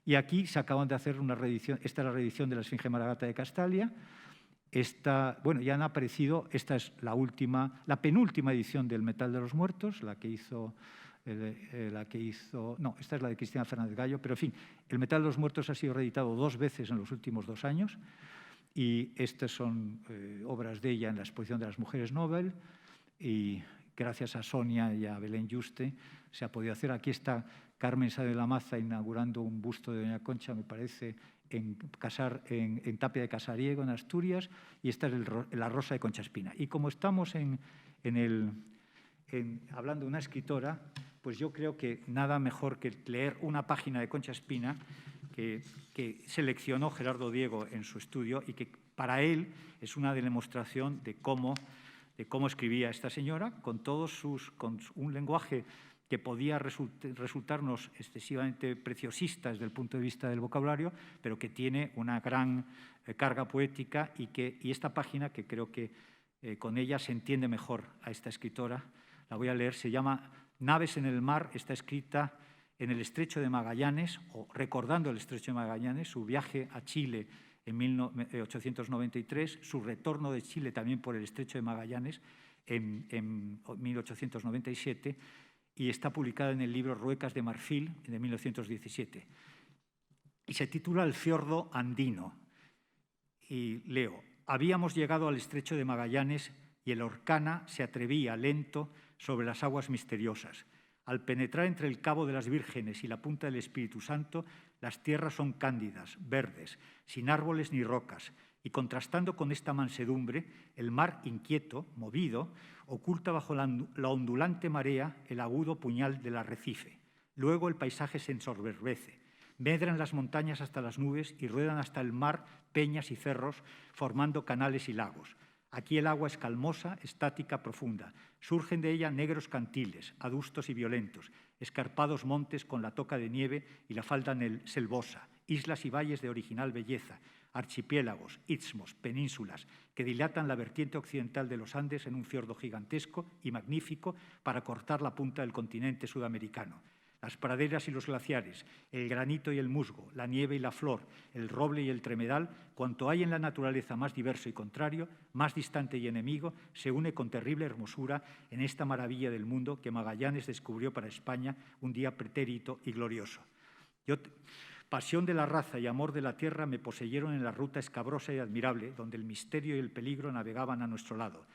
Y aquí se acaban de hacer una reedición, esta es la reedición de la Esfinge Maragata de Castalia. Bueno, ya han aparecido, esta es la penúltima edición del Metal de los Muertos, esta es la de Cristina Fernández Gallo, pero en fin, el Metal de los Muertos ha sido reeditado 2 veces en los últimos 2 años. Y estas son obras de ella en la exposición de las Mujeres Nobel, y gracias a Sonia y a Belén Yuste se ha podido hacer. Aquí está Carmen Sáenz de la Maza inaugurando un busto de doña Concha, me parece, en Tapia de Casariego, en Asturias, y esta es la Rosa de Concha Espina. Y como estamos hablando de una escritora, pues yo creo que nada mejor que leer una página de Concha Espina que seleccionó Gerardo Diego en su estudio y que para él es una demostración de cómo escribía esta señora, con un lenguaje que podía resultarnos excesivamente preciosista desde el punto de vista del vocabulario, pero que tiene una gran carga poética y esta página, que creo que con ella se entiende mejor a esta escritora, la voy a leer, se llama Naves en el mar, está escrita en el Estrecho de Magallanes, o recordando el Estrecho de Magallanes, su viaje a Chile en 1893, su retorno de Chile también por el Estrecho de Magallanes en 1897, y está publicada en el libro Ruecas de Marfil, de 1917. Y se titula El fiordo andino. Y leo: habíamos llegado al Estrecho de Magallanes y el Orcana se atrevía lento sobre las aguas misteriosas. Al penetrar entre el Cabo de las Vírgenes y la Punta del Espíritu Santo, las tierras son cándidas, verdes, sin árboles ni rocas, y contrastando con esta mansedumbre, el mar inquieto, movido, oculta bajo la ondulante marea el agudo puñal del arrecife. Luego el paisaje se ensoberbece, medran las montañas hasta las nubes y ruedan hasta el mar peñas y cerros, formando canales y lagos. Aquí el agua es calmosa, estática, profunda. Surgen de ella negros cantiles, adustos y violentos, escarpados montes con la toca de nieve y la falda selvosa, islas y valles de original belleza, archipiélagos, istmos, penínsulas, que dilatan la vertiente occidental de los Andes en un fiordo gigantesco y magnífico para cortar la punta del continente sudamericano. Las praderas y los glaciares, el granito y el musgo, la nieve y la flor, el roble y el tremedal, cuanto hay en la naturaleza más diverso y contrario, más distante y enemigo, se une con terrible hermosura en esta maravilla del mundo que Magallanes descubrió para España un día pretérito y glorioso. Pasión de la raza y amor de la tierra me poseyeron en la ruta escabrosa y admirable, donde el misterio y el peligro navegaban a nuestro lado.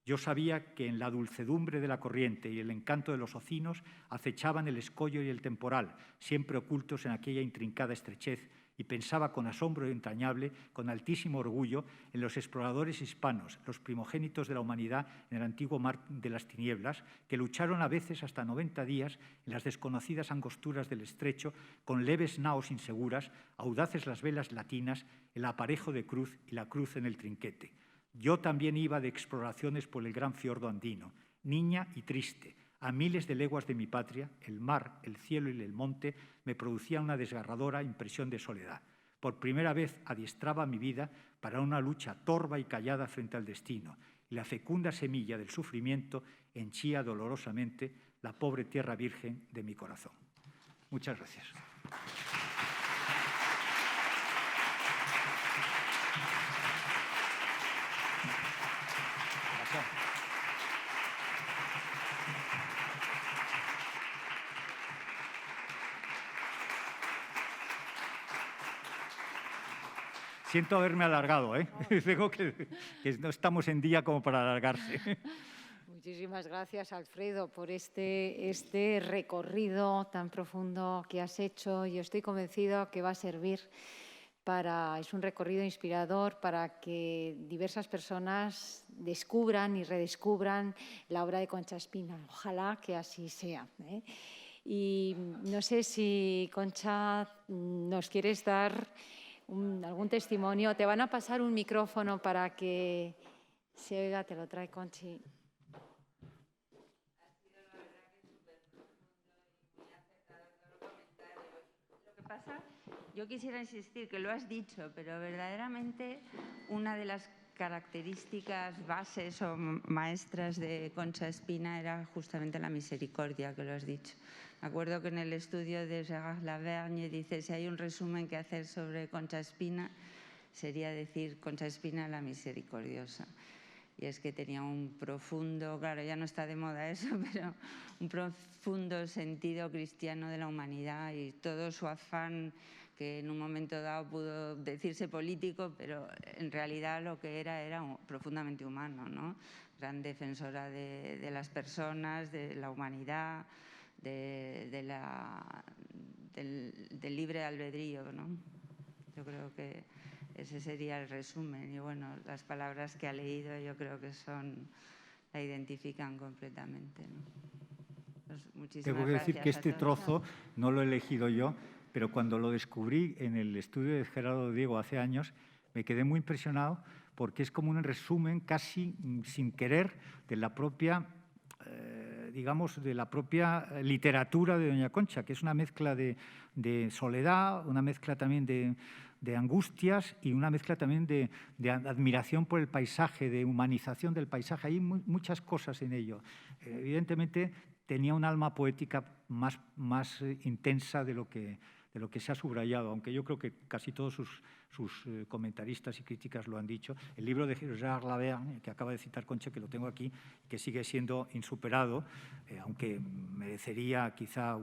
Yo sabía que en la dulcedumbre de la corriente y el encanto de los ocinos acechaban el escollo y el temporal, siempre ocultos en aquella intrincada estrechez, y pensaba con asombro entrañable, con altísimo orgullo, en los exploradores hispanos, los primogénitos de la humanidad en el antiguo mar de las tinieblas, que lucharon a veces hasta 90 días en las desconocidas angosturas del estrecho, con leves naos inseguras, audaces las velas latinas, el aparejo de cruz y la cruz en el trinquete. Yo también iba de exploraciones por el gran fiordo andino, niña y triste. A miles de leguas de mi patria, el mar, el cielo y el monte me producían una desgarradora impresión de soledad. Por primera vez adiestraba mi vida para una lucha torva y callada frente al destino, y la fecunda semilla del sufrimiento henchía dolorosamente la pobre tierra virgen de mi corazón. Muchas gracias. Siento haberme alargado, ¿eh? Digo que no estamos en día como para alargarse. Muchísimas gracias, Alfredo, por este recorrido tan profundo que has hecho. Yo estoy convencido que va a servir es un recorrido inspirador para que diversas personas descubran y redescubran la obra de Concha Espina. Ojalá que así sea, ¿eh? Y no sé si, Concha, nos quieres dar algún testimonio. Te van a pasar un micrófono para que se oiga, te lo trae Conchi. Lo que pasa, yo quisiera insistir que lo has dicho, pero verdaderamente una de las características bases o maestras de Concha Espina era justamente la misericordia, que lo has dicho. Me acuerdo que en el estudio de Gérard Lavergne dice, si hay un resumen que hacer sobre Concha Espina, sería decir Concha Espina la misericordiosa. Y es que tenía un profundo, claro, ya no está de moda eso, pero un profundo sentido cristiano de la humanidad y todo su afán, que en un momento dado pudo decirse político, pero en realidad lo que era profundamente humano, ¿no? Gran defensora de las personas, de la humanidad, del libre albedrío, ¿no? Yo creo que ese sería el resumen. Y bueno, las palabras que ha leído yo creo que la identifican completamente, ¿no? Pues muchísimas Tengo que decir que este trozo no lo he elegido yo, pero cuando lo descubrí en el estudio de Gerardo Diego hace años, me quedé muy impresionado porque es como un resumen casi sin querer de la propia digamos, de la propia literatura de doña Concha, que es una mezcla de soledad, una mezcla también de angustias y una mezcla también de admiración por el paisaje, de humanización del paisaje. Hay muchas cosas en ello. Evidentemente, tenía un alma poética más intensa de lo que se ha subrayado, aunque yo creo que casi todos sus comentaristas y críticas lo han dicho. El libro de Gerard Laverne, que acaba de citar Concha, que lo tengo aquí, que sigue siendo insuperado, aunque merecería quizá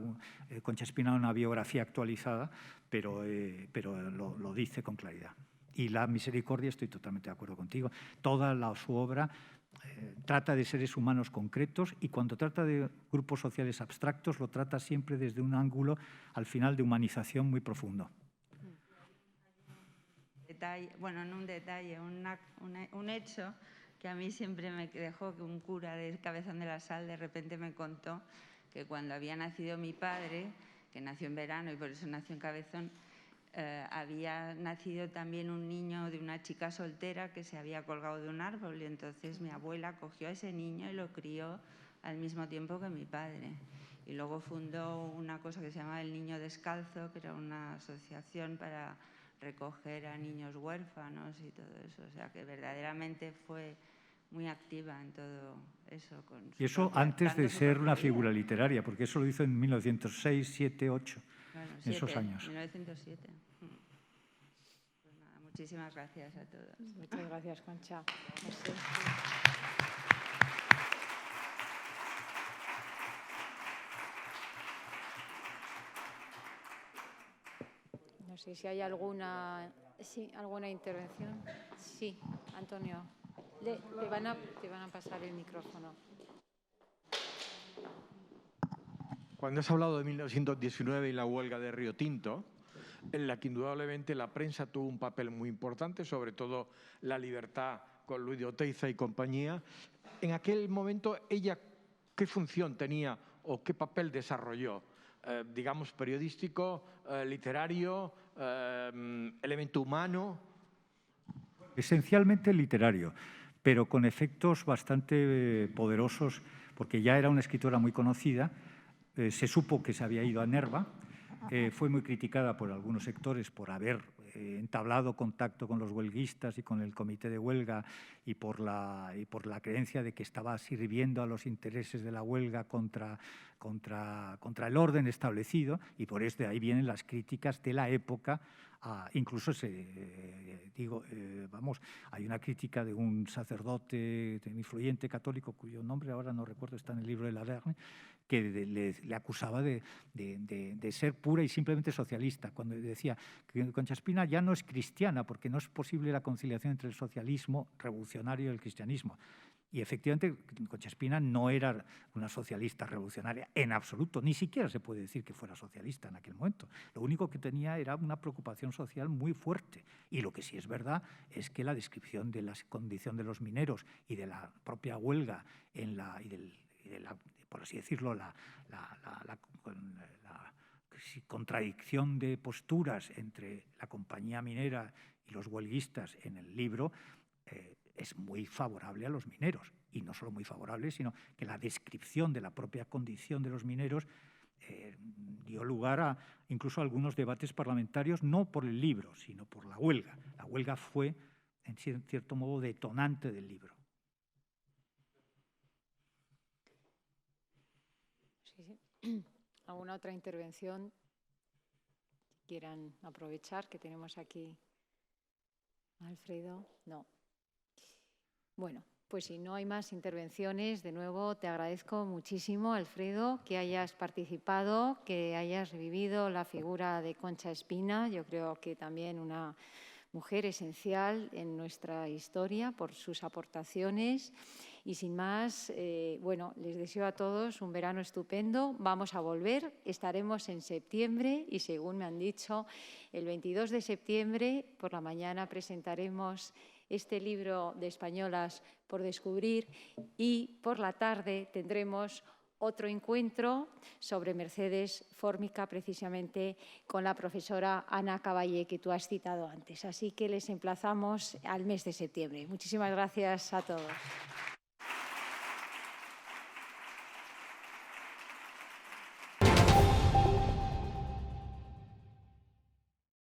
Concha Espina una biografía actualizada, pero lo dice con claridad. Y La misericordia, estoy totalmente de acuerdo contigo, toda su obra trata de seres humanos concretos y cuando trata de grupos sociales abstractos lo trata siempre desde un ángulo, al final, de humanización muy profundo. Bueno, no un detalle, un hecho que a mí siempre me dejó, que un cura de Cabezón de la Sal de repente me contó que cuando había nacido mi padre, que nació en verano y por eso nació en Cabezón, había nacido también un niño de una chica soltera que se había colgado de un árbol y entonces mi abuela cogió a ese niño y lo crió al mismo tiempo que mi padre. Y luego fundó una cosa que se llamaba El Niño Descalzo, que era una asociación para recoger a niños huérfanos y todo eso. O sea, que verdaderamente fue muy activa en todo eso. Y eso antes de ser una figura literaria, porque eso lo hizo en 1906, 7, 8, claro, en esos años. 1907. Pues nada, muchísimas gracias a todos. Muchas gracias, Concha. No sé si hay alguna intervención. Sí, Antonio. Te van a pasar el micrófono. Cuando has hablado de 1919 y la huelga de Río Tinto, en la que indudablemente la prensa tuvo un papel muy importante, sobre todo La Libertad con Luis de Oteiza y compañía, en aquel momento ella, ¿qué función tenía o qué papel desarrolló? Digamos, periodístico, literario, elemento humano. Esencialmente literario, pero con efectos bastante poderosos, porque ya era una escritora muy conocida. Se supo que se había ido a Nerva, fue muy criticada por algunos sectores por haber entablado contacto con los huelguistas y con el comité de huelga y por la creencia de que estaba sirviendo a los intereses de la huelga contra el orden establecido, y por eso de ahí vienen las críticas de la época. Incluso hay una crítica de un sacerdote influyente católico, cuyo nombre ahora no recuerdo, está en el libro de Laverne, que le acusaba de ser pura y simplemente socialista, cuando decía que Concha Espina ya no es cristiana porque no es posible la conciliación entre el socialismo revolucionario y el cristianismo. Y efectivamente, Concha Espina no era una socialista revolucionaria en absoluto, ni siquiera se puede decir que fuera socialista en aquel momento. Lo único que tenía era una preocupación social muy fuerte. Y lo que sí es verdad es que la descripción de la condición de los mineros y de la propia huelga por así decirlo, la contradicción de posturas entre la compañía minera y los huelguistas en el libro, es muy favorable a los mineros. Y no solo muy favorable, sino que la descripción de la propia condición de los mineros dio lugar incluso a algunos debates parlamentarios, no por el libro, sino por la huelga. La huelga fue, en cierto modo, detonante del libro. Sí. ¿Alguna otra intervención que quieran aprovechar? Que tenemos aquí Alfredo. No. Bueno, pues si no hay más intervenciones, de nuevo te agradezco muchísimo, Alfredo, que hayas participado, que hayas revivido la figura de Concha Espina. Yo creo que también una mujer esencial en nuestra historia por sus aportaciones. Y sin más, bueno, les deseo a todos un verano estupendo. Vamos a volver, estaremos en septiembre y, según me han dicho, el 22 de septiembre por la mañana presentaremos este libro de Españolas por descubrir y por la tarde tendremos otro encuentro sobre Mercedes Fórmica, precisamente con la profesora Ana Caballé, que tú has citado antes. Así que les emplazamos al mes de septiembre. Muchísimas gracias a todos.